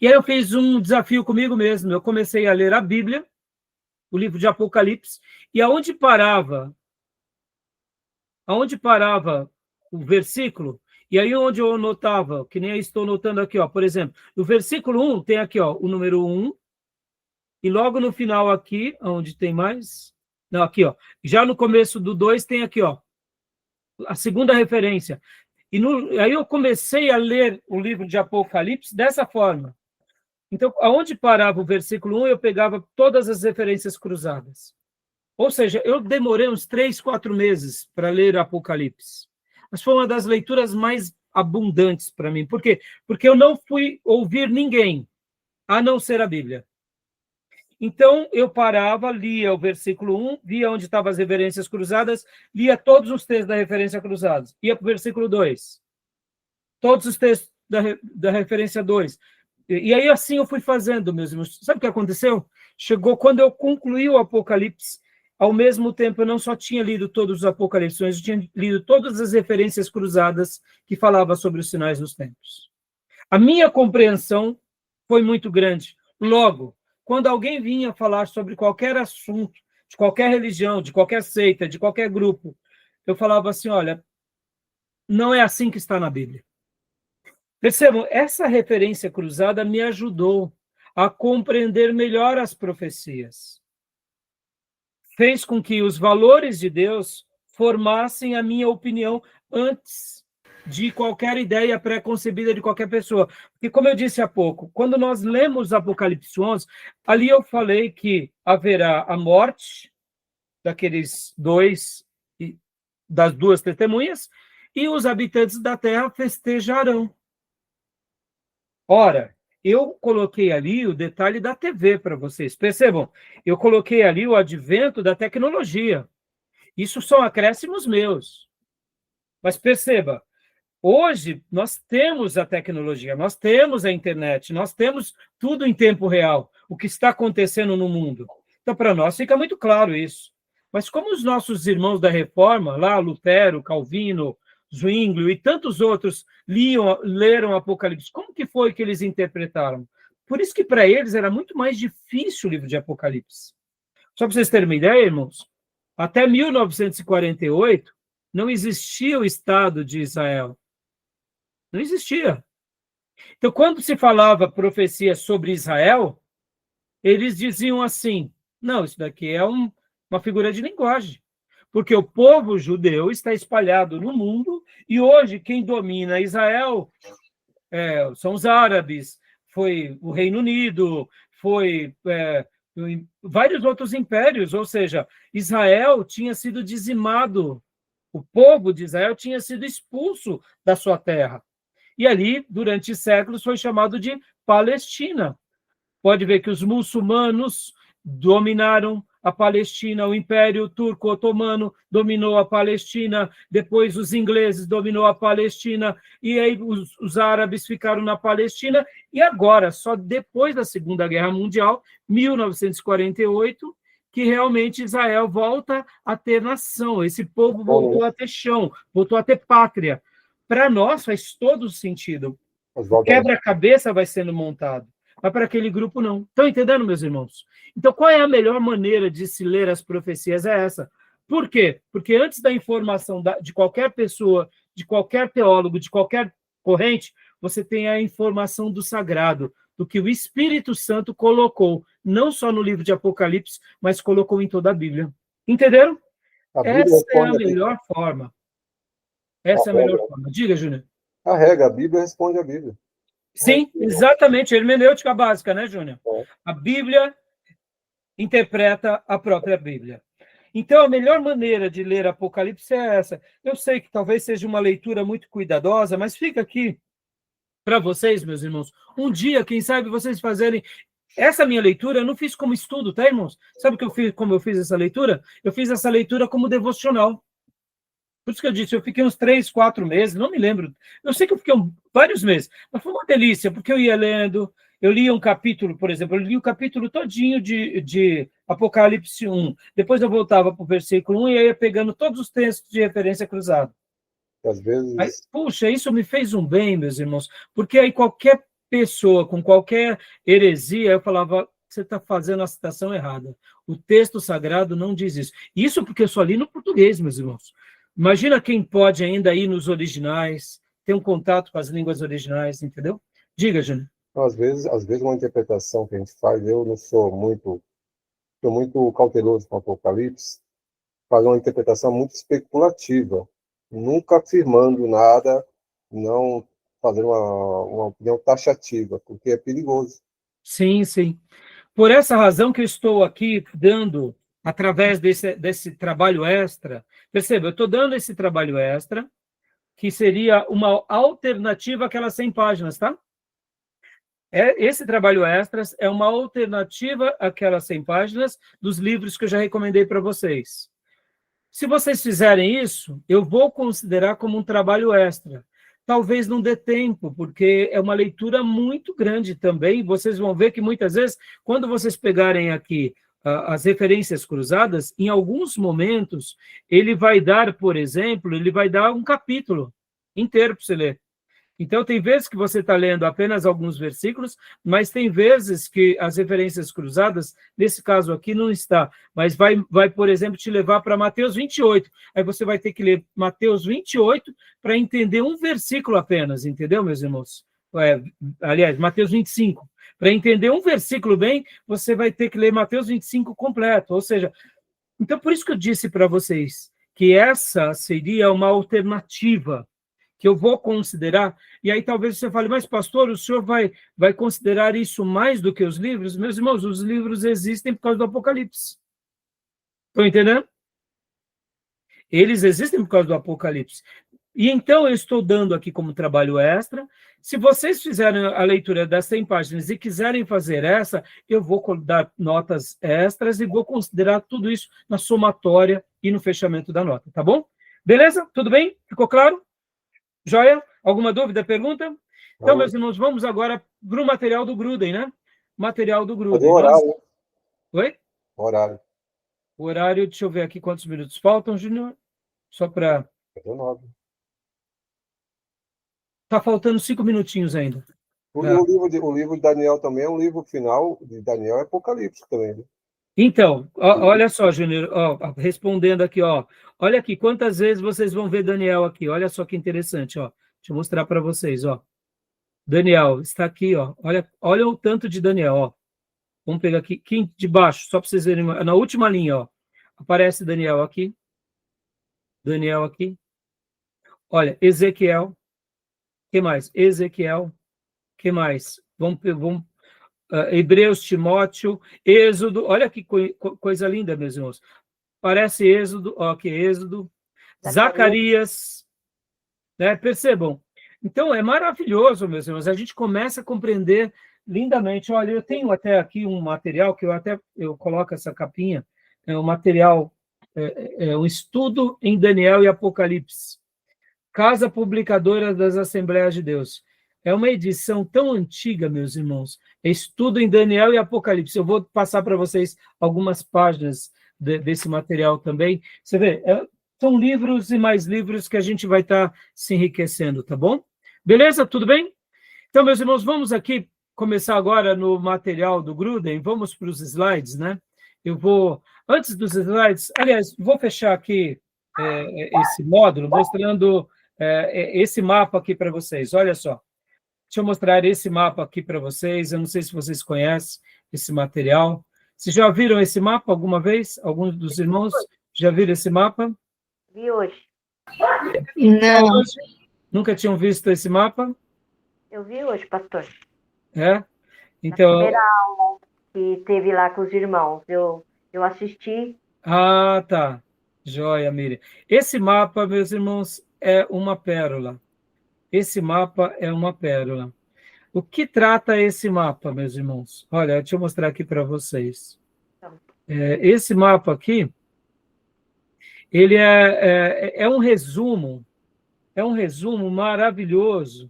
E aí eu fiz um desafio comigo mesmo. Eu comecei a ler a Bíblia, o livro de Apocalipse, e aonde parava o versículo, e aí onde eu notava, que nem eu estou notando aqui, ó, por exemplo, no versículo 1 tem aqui, ó, o número 1, e logo no final aqui, onde tem mais, não, aqui, ó, já no começo do 2 tem aqui, ó, a segunda referência. Aí eu comecei a ler o livro de Apocalipse dessa forma. Então, aonde parava o versículo 1, eu pegava todas as referências cruzadas. Ou seja, eu demorei uns 3, 4 meses para ler Apocalipse. Mas foi uma das leituras mais abundantes para mim. Por quê? Porque eu não fui ouvir ninguém, a não ser a Bíblia. Então, eu parava, lia o versículo 1, via onde estavam as referências cruzadas, lia todos os textos da referência cruzados. Ia para o versículo 2. Todos os textos da referência 2. E aí, assim, eu fui fazendo, meus irmãos. Sabe o que aconteceu? Chegou quando eu concluí o Apocalipse, ao mesmo tempo, eu não só tinha lido todos os Apocalipses, mas eu tinha lido todas as referências cruzadas que falavam sobre os sinais dos tempos. A minha compreensão foi muito grande. Logo, quando alguém vinha falar sobre qualquer assunto, de qualquer religião, de qualquer seita, de qualquer grupo, eu falava assim, olha, não é assim que está na Bíblia. Percebam, essa referência cruzada me ajudou a compreender melhor as profecias. Fez com que os valores de Deus formassem a minha opinião antes de qualquer ideia pré-concebida de qualquer pessoa. Porque, como eu disse há pouco, quando nós lemos Apocalipse 11, ali eu falei que haverá a morte das duas testemunhas, e os habitantes da terra festejarão. Ora, eu coloquei ali o detalhe da TV para vocês. Percebam, eu coloquei ali o advento da tecnologia. Isso são acréscimos meus. Mas perceba, hoje nós temos a tecnologia, nós temos a internet, nós temos tudo em tempo real, o que está acontecendo no mundo. Então, para nós fica muito claro isso. Mas como os nossos irmãos da Reforma, lá Lutero, Calvino, Zwinglio e tantos outros leram Apocalipse, como que foi que eles interpretaram? Por isso que para eles era muito mais difícil o livro de Apocalipse. Só para vocês terem uma ideia, irmãos, até 1948 não existia o Estado de Israel. Não existia. Então, quando se falava profecia sobre Israel, eles diziam assim, não, isso daqui é uma figura de linguagem, porque o povo judeu está espalhado no mundo, e hoje quem domina Israel são os árabes, foi o Reino Unido, foi vários outros impérios, ou seja, Israel tinha sido dizimado, o povo de Israel tinha sido expulso da sua terra. E ali, durante séculos, foi chamado de Palestina. Pode ver que os muçulmanos dominaram a Palestina, o Império Turco-Otomano dominou a Palestina, depois os ingleses dominou a Palestina, e aí os árabes ficaram na Palestina, e agora, só depois da Segunda Guerra Mundial, 1948, que realmente Israel volta a ter nação, esse povo voltou a ter chão, voltou a ter pátria. Para nós faz todo sentido. O quebra-cabeça vai sendo montado. Mas para aquele grupo, não. Estão entendendo, meus irmãos? Então, qual é a melhor maneira de se ler as profecias? É essa. Por quê? Porque antes da informação de qualquer pessoa, de qualquer teólogo, de qualquer corrente, você tem a informação do sagrado, do que o Espírito Santo colocou, não só no livro de Apocalipse, mas colocou em toda a Bíblia. Entenderam? Essa é a melhor forma. Essa é a melhor forma. Diga, Júnior. A regra, a Bíblia responde a Bíblia. Sim, exatamente, hermenêutica básica, né, Júnior? A Bíblia interpreta a própria Bíblia. Então, a melhor maneira de ler Apocalipse é essa. Eu sei que talvez seja uma leitura muito cuidadosa, mas fica aqui para vocês, meus irmãos. Um dia, quem sabe, vocês fazerem... Essa minha leitura eu não fiz como estudo, tá, irmãos? Sabe como eu fiz essa leitura? Eu fiz essa leitura como devocional. Por isso que eu disse, eu fiquei uns 3, 4 meses, não me lembro. Eu sei que eu fiquei vários meses, mas foi uma delícia, porque eu ia lendo, eu lia um capítulo, por exemplo, eu li o capítulo todinho de Apocalipse 1. Depois eu voltava para o versículo 1 e ia pegando todos os textos de referência cruzada. Às vezes... Mas, puxa, isso me fez um bem, meus irmãos, porque aí qualquer pessoa, com qualquer heresia, eu falava, você está fazendo a citação errada. O texto sagrado não diz isso. Isso porque eu só li no português, meus irmãos. Imagina quem pode ainda ir nos originais, ter um contato com as línguas originais, entendeu? Diga, Júnior. Às vezes uma interpretação que a gente faz, eu não sou muito cauteloso com o Apocalipse, faz uma interpretação muito especulativa, nunca afirmando nada, não fazendo uma opinião taxativa, porque é perigoso. Sim, sim. Por essa razão que eu estou aqui dando, através desse trabalho extra, perceba, eu estou dando esse trabalho extra, que seria uma alternativa àquelas 100 páginas, tá? Esse trabalho extra é uma alternativa àquelas 100 páginas dos livros que eu já recomendei para vocês. Se vocês fizerem isso, eu vou considerar como um trabalho extra. Talvez não dê tempo, porque é uma leitura muito grande também. Vocês vão ver que muitas vezes, quando vocês pegarem aqui as referências cruzadas, em alguns momentos, ele vai dar, por exemplo, ele vai dar um capítulo inteiro para você ler. Então, tem vezes que você está lendo apenas alguns versículos, mas tem vezes que as referências cruzadas, nesse caso aqui, não está, mas vai, por exemplo, te levar para Mateus 28. Aí você vai ter que ler Mateus 28 para entender um versículo apenas, entendeu, meus irmãos? Aliás, Mateus 25. Para entender um versículo bem, você vai ter que ler Mateus 25 completo. Ou seja, então por isso que eu disse para vocês que essa seria uma alternativa que eu vou considerar, e aí talvez você fale, mas pastor, o senhor vai considerar isso mais do que os livros? Meus irmãos, os livros existem por causa do Apocalipse. Estão entendendo? Eles existem por causa do Apocalipse. E então eu estou dando aqui como trabalho extra. Se vocês fizerem a leitura das 100 páginas e quiserem fazer essa, eu vou dar notas extras e vou considerar tudo isso na somatória e no fechamento da nota, tá bom? Beleza? Tudo bem? Ficou claro? Joia? Alguma dúvida, pergunta? Então, meus irmãos, vamos agora para o material do Gruden, né? Material do Gruden. Horário. Oi? Horário. O horário, deixa eu ver aqui quantos minutos faltam, Júnior. Só para... 19. Está faltando 5 minutinhos ainda. O livro de Daniel também é um livro final de Daniel, é Apocalipse também, né? Então, olha só, Júnior, respondendo aqui, olha aqui, quantas vezes vocês vão ver Daniel aqui, olha só que interessante, deixa eu mostrar para vocês, Daniel, está aqui, ó. Olha o tanto de Daniel, ó. Vamos pegar aqui de baixo, só para vocês verem, na última linha, ó. Aparece Daniel aqui. Daniel aqui. Olha, Ezequiel. Que mais? Ezequiel. Que mais? Vamos Hebreus, Timóteo, Êxodo. Olha que coisa linda, meus irmãos. Parece Êxodo, ó, aqui Êxodo. Zacarias. Né? Percebam. Então, é maravilhoso, meus irmãos. A gente começa a compreender lindamente. Olha, eu tenho até aqui um material que eu coloco essa capinha. É um material, um estudo em Daniel e Apocalipse. Casa Publicadora das Assembleias de Deus. É uma edição tão antiga, meus irmãos. É estudo em Daniel e Apocalipse. Eu vou passar para vocês algumas páginas desse material também. Você vê, são livros e mais livros que a gente vai estar se enriquecendo, tá bom? Beleza? Tudo bem? Então, meus irmãos, vamos aqui começar agora no material do Gruden. Vamos para os slides, né? Antes dos slides, aliás, vou fechar aqui esse módulo, mostrando esse mapa aqui para vocês. Olha só. Deixa eu mostrar esse mapa aqui para vocês. Eu não sei se vocês conhecem esse material. Vocês já viram esse mapa alguma vez? Alguns dos irmãos já viram esse mapa? Vi hoje. Não. Nunca tinham visto esse mapa? Eu vi hoje, pastor. Então... Na primeira aula que teve lá com os irmãos, eu assisti. Ah, tá. Joia, Miriam. Esse mapa, meus irmãos, é uma pérola. Esse mapa é uma pérola. O que trata esse mapa, meus irmãos? Olha, deixa eu mostrar aqui para vocês. Esse mapa aqui, ele é um resumo maravilhoso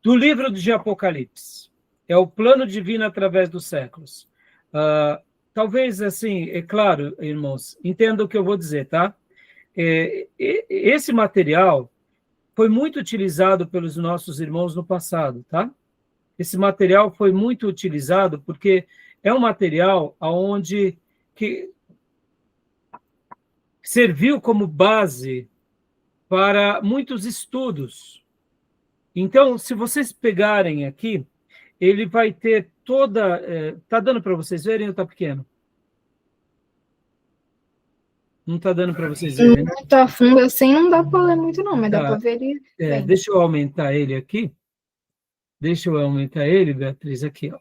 do livro de Apocalipse. É o plano divino através dos séculos. Talvez, assim, é claro, irmãos, entendam o que eu vou dizer, tá? Esse material foi muito utilizado pelos nossos irmãos no passado, tá? Esse material foi muito utilizado porque é um material que serviu como base para muitos estudos. Então, se vocês pegarem aqui, ele vai ter toda... Tá dando para vocês verem ou tá pequeno? Não está dando para vocês verem, né? Não tá fundo, assim não dá para ler muito não, mas dá para ver ele bem. Deixa eu aumentar ele aqui. Deixa eu aumentar ele, Beatriz, aqui, ó.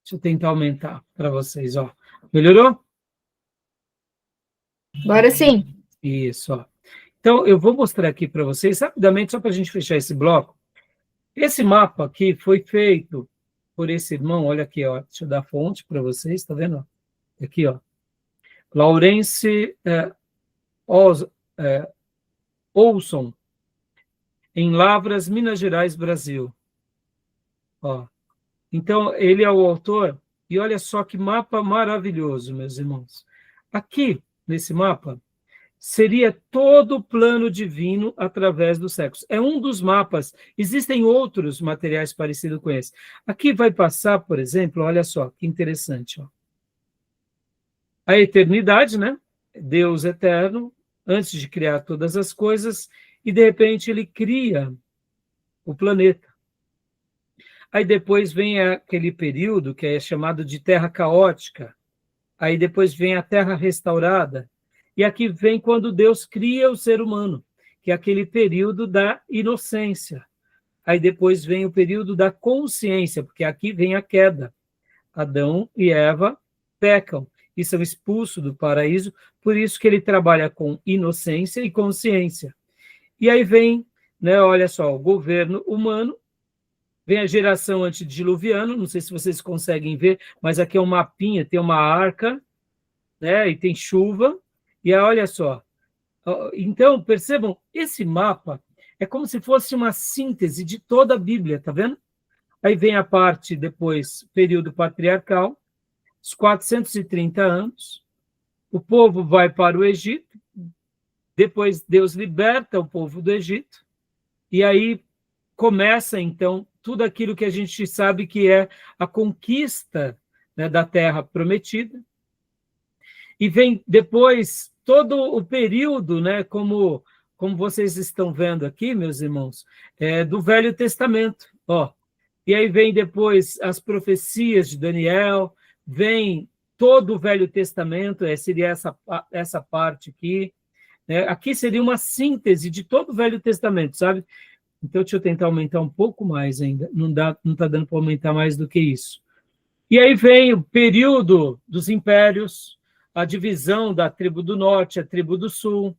Deixa eu tentar aumentar para vocês, ó. Melhorou? Agora sim. Isso, ó. Então, eu vou mostrar aqui para vocês, rapidamente, só para a gente fechar esse bloco. Esse mapa aqui foi feito por esse irmão, olha aqui, ó. Deixa eu dar a fonte para vocês, tá vendo? Aqui, ó. Laurence Olson, em Lavras, Minas Gerais, Brasil. Ó. Então, ele é o autor, e olha só que mapa maravilhoso, meus irmãos. Aqui, nesse mapa, seria todo o plano divino através dos séculos. É um dos mapas, existem outros materiais parecidos com esse. Aqui vai passar, por exemplo, olha só, que interessante, ó. A eternidade, né? Deus eterno, antes de criar todas as coisas, e de repente ele cria o planeta. Aí depois vem aquele período que é chamado de terra caótica, aí depois vem a terra restaurada, e aqui vem quando Deus cria o ser humano, que é aquele período da inocência. Aí depois vem o período da consciência, porque aqui vem a queda. Adão e Eva pecam e são expulsos do paraíso, por isso que ele trabalha com inocência e consciência. E aí vem, né, olha só, o governo humano, vem a geração antediluviana, não sei se vocês conseguem ver, mas aqui é um mapinha, tem uma arca, né, e tem chuva, e aí, olha só. Então, percebam, esse mapa é como se fosse uma síntese de toda a Bíblia, tá vendo? Aí vem a parte, depois, período patriarcal, os 430 anos, o povo vai para o Egito, depois Deus liberta o povo do Egito, e aí começa, então, tudo aquilo que a gente sabe que é a conquista, né, da Terra Prometida, e vem depois todo o período, né, como como vocês estão vendo aqui, meus irmãos, é do Velho Testamento. Ó. E aí vem depois as profecias de Daniel, vem todo o Velho Testamento, seria essa parte aqui. Né? Aqui seria uma síntese de todo o Velho Testamento, sabe? Então, deixa eu tentar aumentar um pouco mais ainda. Não está dando para aumentar mais do que isso. E aí vem o período dos impérios, a divisão da tribo do norte, a tribo do sul.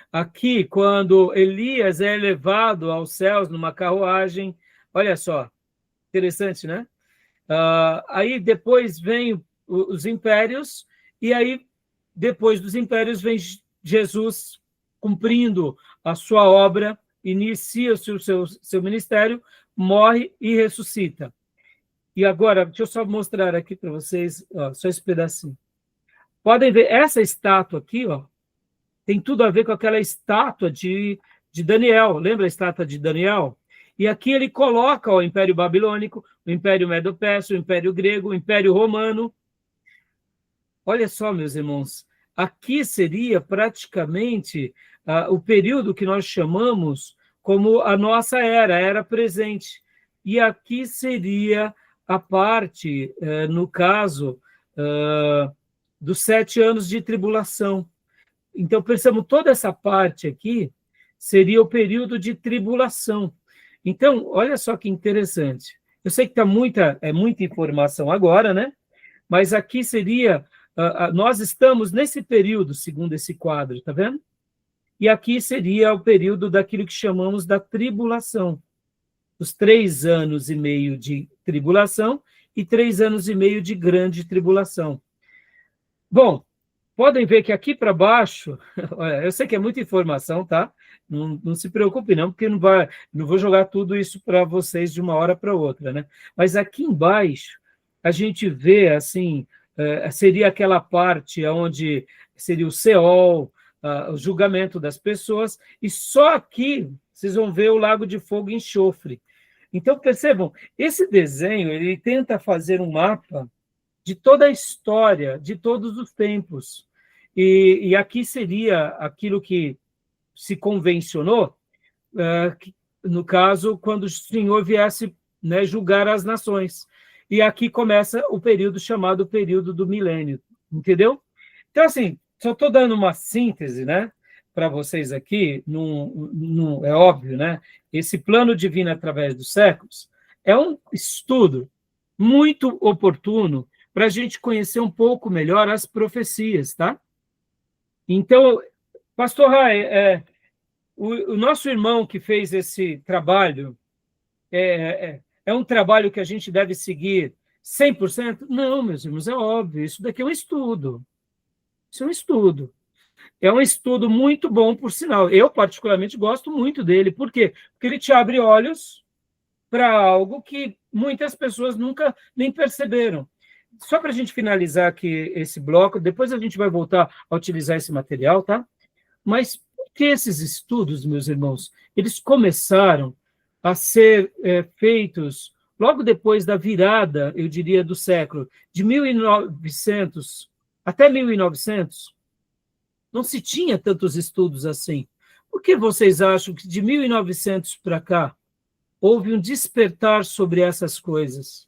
Aqui, quando Elias é elevado aos céus numa carruagem, olha só, interessante, né? Aí depois vem os impérios, e aí depois dos impérios vem Jesus cumprindo a sua obra, inicia o seu ministério, morre e ressuscita. E agora, deixa eu só mostrar aqui para vocês, ó, só esse pedacinho. Podem ver, essa estátua aqui, ó, tem tudo a ver com aquela estátua de Daniel. Lembra a estátua de Daniel? E aqui ele coloca o Império Babilônico, o Império Medo-Persa, o Império Grego, o Império Romano. Olha só, meus irmãos, aqui seria praticamente o período que nós chamamos como a nossa era presente. E aqui seria a parte, no caso, dos 7 anos de tribulação. Então, percebam, toda essa parte aqui seria o período de tribulação. Então, olha só que interessante. Eu sei que está muita informação agora, né? Mas aqui seria... nós estamos nesse período, segundo esse quadro, está vendo? E aqui seria o período daquilo que chamamos da tribulação. Os 3 anos e meio de tribulação e 3 anos e meio de grande tribulação. Bom, podem ver que aqui para baixo, eu sei que é muita informação, tá? Não se preocupe não, porque não vou jogar tudo isso para vocês de uma hora para outra, né? Mas aqui embaixo, a gente vê, assim, seria aquela parte onde seria o Seol, o julgamento das pessoas, e só aqui vocês vão ver o lago de fogo e enxofre. Então, percebam, esse desenho, ele tenta fazer um mapa de toda a história, de todos os tempos. E aqui seria aquilo que se convencionou, no caso, quando o Senhor viesse, né, julgar as nações. E aqui começa o período chamado período do milênio, entendeu? Então, assim, só estou dando uma síntese, né, para vocês aqui, é óbvio, né? Esse plano divino através dos séculos é um estudo muito oportuno para a gente conhecer um pouco melhor as profecias, tá? Então, pastor Rai, o nosso irmão que fez esse trabalho é um trabalho que a gente deve seguir 100%? Não, meus irmãos, é óbvio, isso daqui é um estudo. Isso é um estudo. É um estudo muito bom, por sinal. Eu, particularmente, gosto muito dele. Por quê? Porque ele te abre olhos para algo que muitas pessoas nunca nem perceberam. Só para a gente finalizar aqui esse bloco, depois a gente vai voltar a utilizar esse material, tá? Mas por que esses estudos, meus irmãos, eles começaram a ser feitos logo depois da virada, eu diria, do século, de 1900 até 1900? Não se tinha tantos estudos assim. Por que vocês acham que de 1900 para cá houve um despertar sobre essas coisas?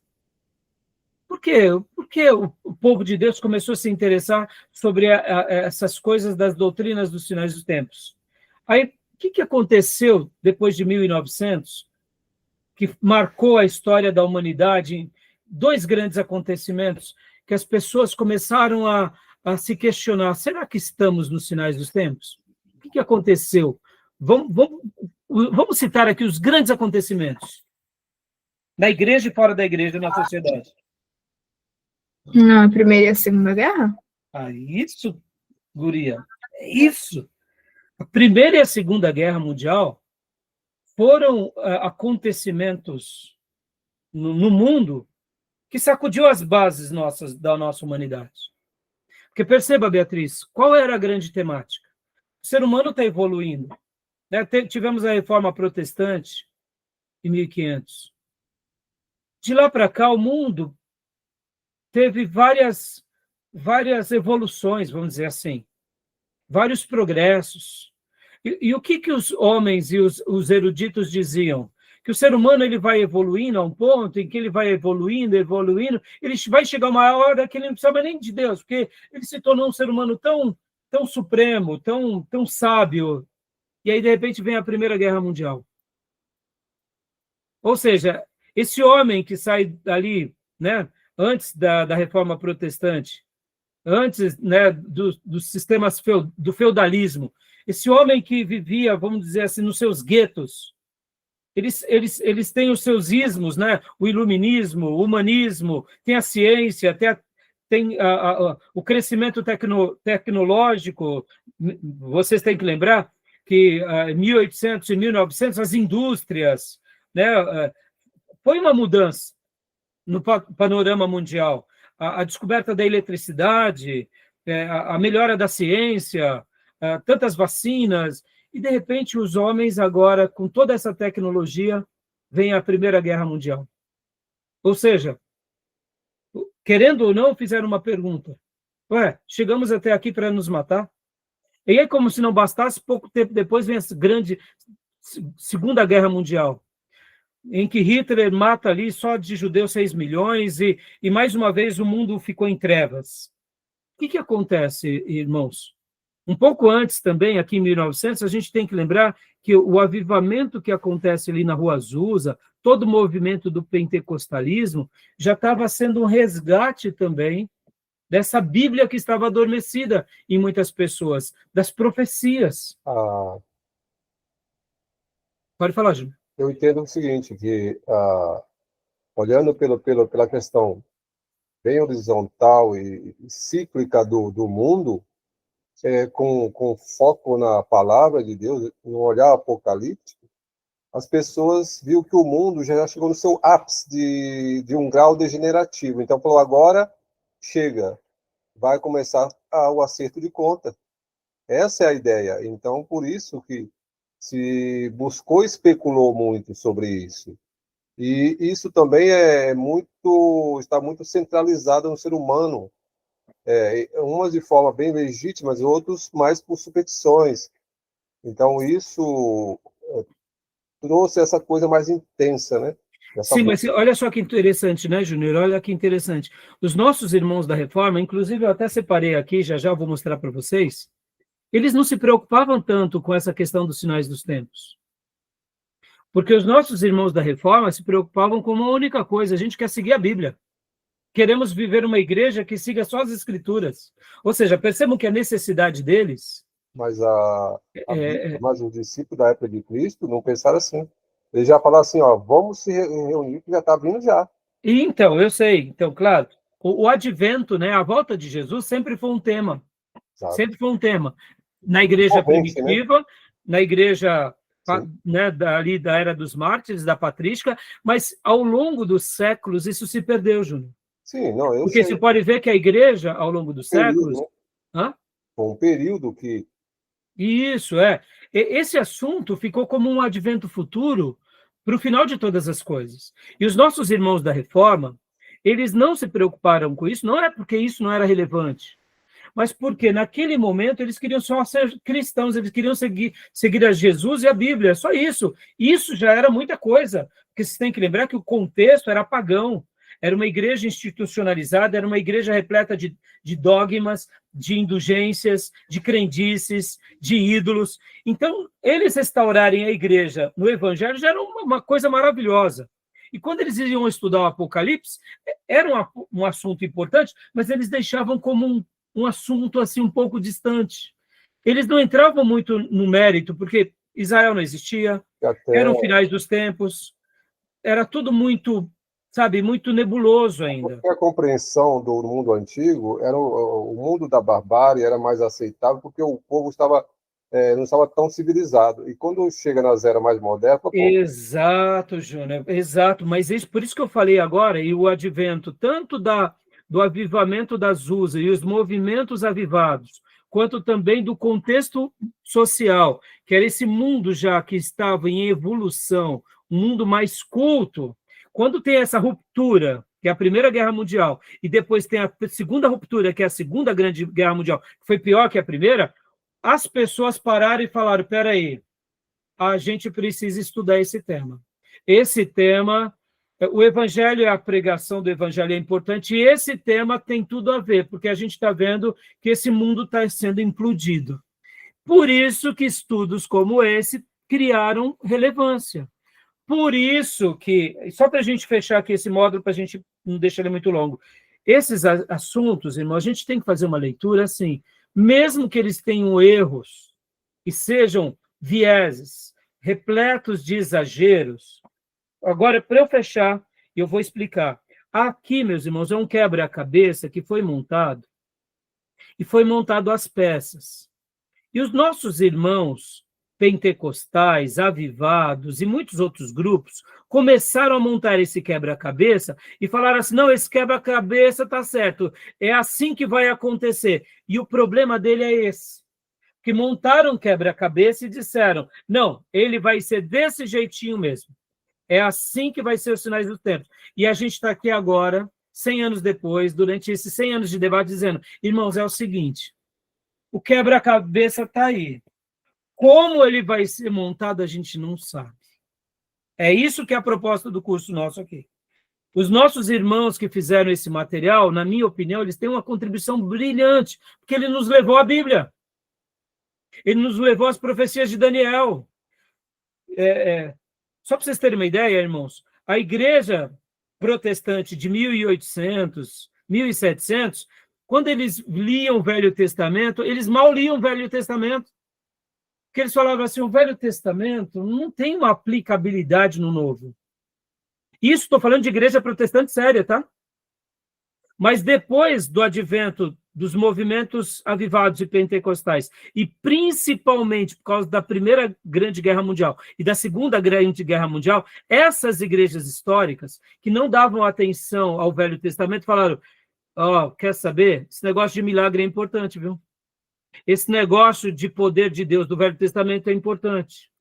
Por quê? Por que o povo de Deus começou a se interessar sobre essas coisas das doutrinas dos sinais dos tempos? Aí, o que aconteceu depois de 1900, que marcou a história da humanidade em 2 grandes acontecimentos, que as pessoas começaram a se questionar, será que estamos nos sinais dos tempos? O que aconteceu? Vamos citar aqui os grandes acontecimentos na igreja e fora da igreja, na sociedade. Na Primeira e a Segunda Guerra? Isso, guria, isso. A Primeira e a Segunda Guerra Mundial foram acontecimentos no mundo que sacudiu as bases da nossa humanidade. Porque perceba, Beatriz, qual era a grande temática? O ser humano está evoluindo. Né? Tivemos a Reforma Protestante em 1500. De lá para cá, o mundo teve várias evoluções, vamos dizer assim, vários progressos. E o que os homens e os eruditos diziam? Que o ser humano ele vai evoluindo a um ponto em que ele vai evoluindo, ele vai chegar uma hora que ele não precisa mais nem de Deus, porque ele se tornou um ser humano tão supremo, tão sábio, e aí, de repente, vem a Primeira Guerra Mundial. Ou seja, esse homem que sai dali, né, antes da Reforma Protestante, antes, né, dos sistemas do feudalismo, esse homem que vivia, vamos dizer assim, nos seus guetos, eles têm os seus ismos, né? O iluminismo, o humanismo, tem a ciência, tem o crescimento tecnológico. Vocês têm que lembrar que em 1800 e 1900 as indústrias, né? Foi uma mudança no panorama mundial. A descoberta da eletricidade, a melhora da ciência, tantas vacinas, e, de repente, os homens agora, com toda essa tecnologia, vem a Primeira Guerra Mundial. Ou seja, querendo ou não, fizeram uma pergunta. Chegamos até aqui para nos matar? E é como se não bastasse, pouco tempo depois vem essa grande Segunda Guerra Mundial, em que Hitler mata ali só de judeus 6 milhões e mais uma vez o mundo ficou em trevas. O que acontece, irmãos? Um pouco antes também, aqui em 1900, a gente tem que lembrar que o avivamento que acontece ali na Rua Azusa, todo o movimento do pentecostalismo, já estava sendo um resgate também dessa Bíblia que estava adormecida em muitas pessoas, das profecias. Pode falar, Júlio. Eu entendo o seguinte, que olhando pela questão bem horizontal e cíclica do mundo, com foco na palavra de Deus, no olhar apocalíptico, as pessoas viram que o mundo já chegou no seu ápice de um grau degenerativo. Então, falou, agora chega, vai começar o acerto de conta. Essa é a ideia. Então, por isso que se buscou e especulou muito sobre isso. E isso também está muito centralizado no ser humano. Umas de forma bem legítimas, outros mais por superstições. Então, isso trouxe essa coisa mais intensa, né? Sim, mas olha só que interessante, né, Júnior? Olha que interessante. Os nossos irmãos da Reforma, inclusive eu até separei aqui, já vou mostrar para vocês, eles não se preocupavam tanto com essa questão dos sinais dos tempos. Porque os nossos irmãos da Reforma se preocupavam com uma única coisa: a gente quer seguir a Bíblia. Queremos viver uma igreja que siga só as Escrituras. Ou seja, percebam que a necessidade deles... Mas mas os discípulos da época de Cristo não pensaram assim. Eles já falaram assim, vamos se reunir, que já está vindo já. Então, eu sei. Então, claro, o advento, né, a volta de Jesus sempre foi um tema. Exato. Sempre foi um tema. Na igreja primitiva, né? Na igreja... Né, ali da Era dos Mártires, da Patrística, mas ao longo dos séculos isso se perdeu, Júnior. Sim, não, eu Porque sei. você pode ver que a igreja, ao longo dos séculos... Né? Foi um período que... Isso, esse assunto ficou como um advento futuro para o final de todas as coisas. E os nossos irmãos da Reforma, eles não se preocuparam com isso, não é porque isso não era relevante, mas porque naquele momento eles queriam só ser cristãos, eles queriam seguir a Jesus e a Bíblia, só isso. Isso já era muita coisa, porque vocês têm que lembrar que o contexto era pagão, era uma igreja institucionalizada, era uma igreja repleta de dogmas, de indulgências, de crendices, de ídolos. Então, eles restaurarem a igreja no Evangelho já era uma coisa maravilhosa. E quando eles iam estudar o Apocalipse, era um assunto importante, mas eles deixavam como um assunto assim um pouco distante. Eles não entravam muito no mérito, porque Israel não existia, eram finais dos tempos, era tudo muito, muito nebuloso ainda. Porque a compreensão do mundo antigo era o mundo da barbárie era mais aceitável, porque o povo não estava tão civilizado. E quando chega nas eras mais modernas... Exato, Júnior, exato. Mas por isso que eu falei agora, e o advento tanto do avivamento da Azusa e os movimentos avivados, quanto também do contexto social, que era esse mundo já que estava em evolução, um mundo mais culto. Quando tem essa ruptura, que é a Primeira Guerra Mundial, e depois tem a segunda ruptura, que é a Segunda Grande Guerra Mundial, que foi pior que a primeira, as pessoas pararam e falaram, peraí, a gente precisa estudar esse tema. Esse tema, o evangelho e a pregação do evangelho é importante, e esse tema tem tudo a ver, porque a gente está vendo que esse mundo está sendo implodido. Por isso que estudos como esse criaram relevância. Por isso que, só para a gente fechar aqui esse módulo, para a gente não deixar ele muito longo, esses assuntos, irmão, a gente tem que fazer uma leitura assim, mesmo que eles tenham erros e sejam vieses, repletos de exageros. Agora, para eu fechar, eu vou explicar. Aqui, meus irmãos, é um quebra-cabeça que foi montado, e foi montado às peças. E os nossos irmãos pentecostais, avivados e muitos outros grupos começaram a montar esse quebra-cabeça e falaram assim, não, esse quebra-cabeça está certo, é assim que vai acontecer. E o problema dele é esse, que montaram um quebra-cabeça e disseram, não, ele vai ser desse jeitinho mesmo. É assim que vai ser os sinais do tempo. E a gente está aqui agora, 100 anos depois, durante esses 100 anos de debate, dizendo, irmãos, é o seguinte, o quebra-cabeça está aí. Como ele vai ser montado, a gente não sabe. É isso que é a proposta do curso nosso aqui. Os nossos irmãos que fizeram esse material, na minha opinião, eles têm uma contribuição brilhante, porque ele nos levou à Bíblia. Ele nos levou às profecias de Daniel. Só para vocês terem uma ideia, irmãos, a igreja protestante de 1800, 1700, quando eles liam o Velho Testamento, eles mal liam o Velho Testamento. Porque eles falavam assim, o Velho Testamento não tem uma aplicabilidade no Novo. Isso estou falando de igreja protestante séria, tá? Mas depois do advento dos movimentos avivados e pentecostais, e principalmente por causa da Primeira Grande Guerra Mundial e da Segunda Grande Guerra Mundial, essas igrejas históricas, que não davam atenção ao Velho Testamento, falaram, quer saber? Esse negócio de milagre é importante, viu? Esse negócio de poder de Deus do Velho Testamento é importante.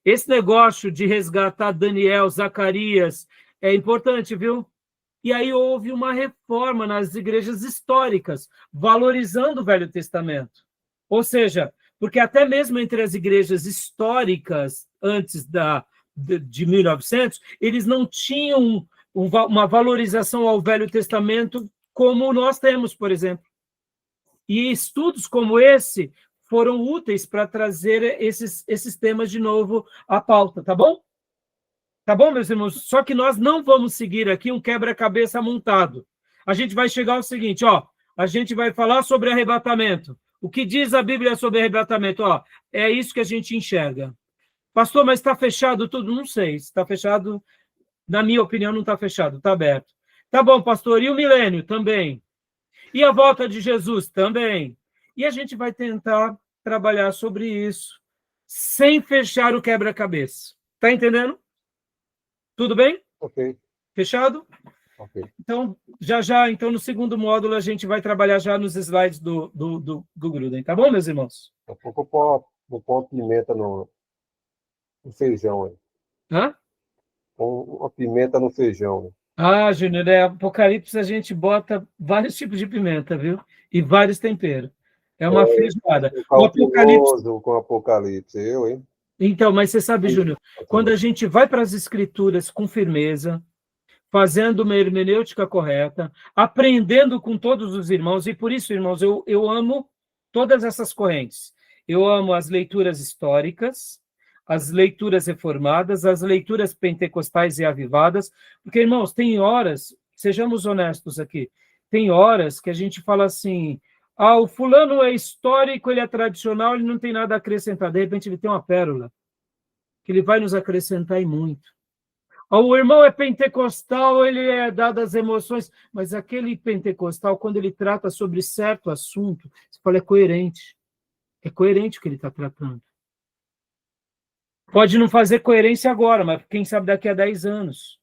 Esse negócio de resgatar Daniel, Zacarias, é importante, viu? E aí houve uma reforma nas igrejas históricas, valorizando o Velho Testamento. Ou seja, porque até mesmo entre as igrejas históricas, antes de 1900, eles não tinham uma valorização ao Velho Testamento como nós temos, por exemplo. E estudos como esse foram úteis para trazer esses temas de novo à pauta, tá bom? Tá bom, meus irmãos? Só que nós não vamos seguir aqui um quebra-cabeça montado. A gente vai chegar ao seguinte, a gente vai falar sobre arrebatamento. O que diz a Bíblia sobre arrebatamento? É isso que a gente enxerga. Pastor, mas está fechado tudo? Não sei. Está fechado, na minha opinião, não está fechado, está aberto. Tá bom, pastor. E o milênio? Também. E a volta de Jesus? Também. E a gente vai tentar trabalhar sobre isso, sem fechar o quebra-cabeça. Tá entendendo? Tudo bem? Ok. Fechado? Ok. Então, então, no segundo módulo, a gente vai trabalhar já nos slides do Gruden. Tá bom, meus irmãos? Daqui a pouco vou pôr uma pimenta no feijão. Aí. Hã? Uma pimenta no feijão. Né? Júnior, Apocalipse a gente bota vários tipos de pimenta, viu? E vários temperos. É uma feijoada. O Apocalipse... com Apocalipse, hein? Então, mas você sabe, Júnior, quando a gente vai para as escrituras com firmeza, fazendo uma hermenêutica correta, aprendendo com todos os irmãos, e por isso, irmãos, eu amo todas essas correntes. Eu amo as leituras históricas, as leituras reformadas, as leituras pentecostais e avivadas, porque, irmãos, tem horas, sejamos honestos aqui, tem horas que a gente fala assim, o fulano é histórico, ele é tradicional, ele não tem nada a acrescentar. De repente, ele tem uma pérola que ele vai nos acrescentar e muito. O irmão é pentecostal, ele é dado às emoções, mas aquele pentecostal, quando ele trata sobre certo assunto, você fala, é coerente. É coerente o que ele está tratando. Pode não fazer coerência agora, mas quem sabe daqui a 10 anos.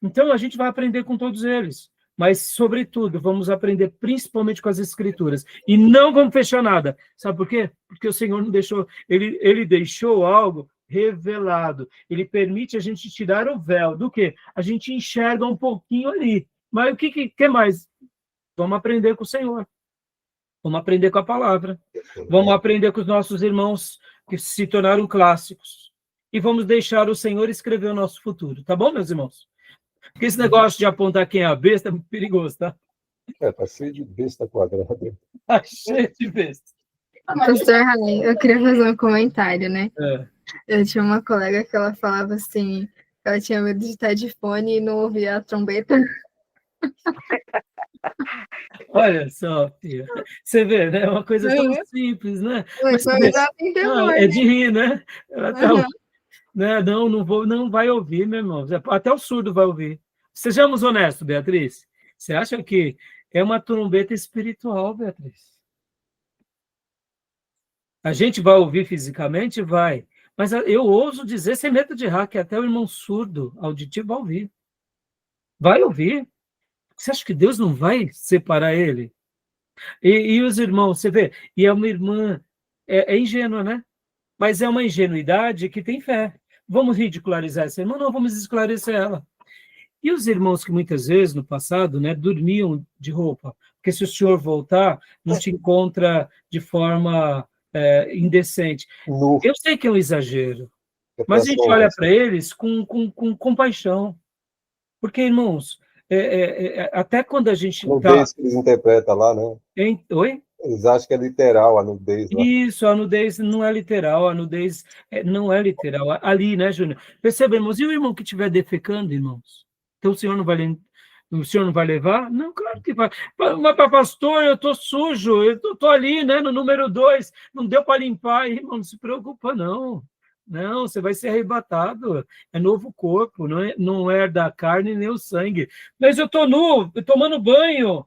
Então, a gente vai aprender com todos eles. Mas, sobretudo, vamos aprender principalmente com as Escrituras. E não vamos fechar nada. Sabe por quê? Porque o Senhor não deixou, ele deixou algo revelado. Ele permite a gente tirar o véu. Do quê? A gente enxerga um pouquinho ali. Mas o que mais? Vamos aprender com o Senhor. Vamos aprender com a palavra. Vamos aprender com os nossos irmãos que se tornaram clássicos. E vamos deixar o Senhor escrever o nosso futuro. Tá bom, meus irmãos? Porque esse negócio de apontar quem é a besta é muito perigoso, tá? Tá cheio de besta quadrada. Tá cheio de besta. Pastor Rai, eu queria fazer um comentário, né? É. Eu tinha uma colega que ela falava assim, que ela tinha medo de estar de fone e não ouvia a trombeta. Olha só, filha. Você vê, né? É uma coisa tão simples, né? Mas, é de rir, né? Ela tá, né? Não vai ouvir, meu irmão. Até o surdo vai ouvir. Sejamos honestos, Beatriz. Você acha que é uma trombeta espiritual, Beatriz? A gente vai ouvir fisicamente? Vai. Mas eu ouso dizer, sem medo de errar, que até o irmão surdo, auditivo, vai ouvir. Vai ouvir. Você acha que Deus não vai separar ele? E os irmãos, você vê, e é uma irmã, é ingênua, né? Mas é uma ingenuidade que tem fé. Vamos ridicularizar essa irmã? Não, vamos esclarecer ela. E os irmãos que muitas vezes, no passado, né, dormiam de roupa, porque se o senhor voltar, não te encontra de forma indecente. Eu sei que é um exagero, mas a gente olha para eles com compaixão. Porque, irmãos, até quando a gente... Nudez que eles interpretam lá, né? Oi? Eles acham que é literal a nudez. Lá. Isso, a nudez não é literal, a nudez não é literal. Ali, né, Júnior? Perceba, irmãos, e o irmão que estiver defecando, irmãos? Então o senhor não vai levar? Não, claro que vai. Mas, pastor, eu estou sujo, eu estou ali, né, no número 2, não deu para limpar, irmão, não se preocupa, não. Não, você vai ser arrebatado. É novo corpo, não é da carne nem o sangue. Mas eu estou nu, tomando banho.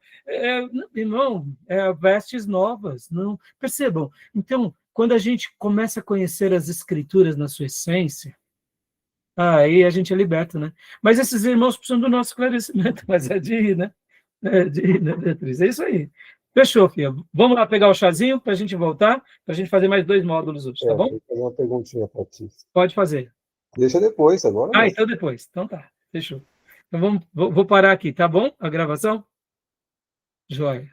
Irmão, vestes novas. Não. Percebam. Então, quando a gente começa a conhecer as Escrituras na sua essência, aí a gente é liberto, né? Mas esses irmãos precisam do nosso esclarecimento, mas é de ir, né? É de ir, né, Beatriz? É isso aí. Fechou, filha. Vamos lá pegar o chazinho para a gente voltar, para a gente fazer mais 2 módulos hoje, tá bom? Vou fazer uma perguntinha para ti. Pode fazer. Deixa depois, agora. Então depois. Então tá, fechou. Então vou parar aqui, tá bom? A gravação? Joia.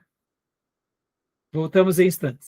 Voltamos em instantes.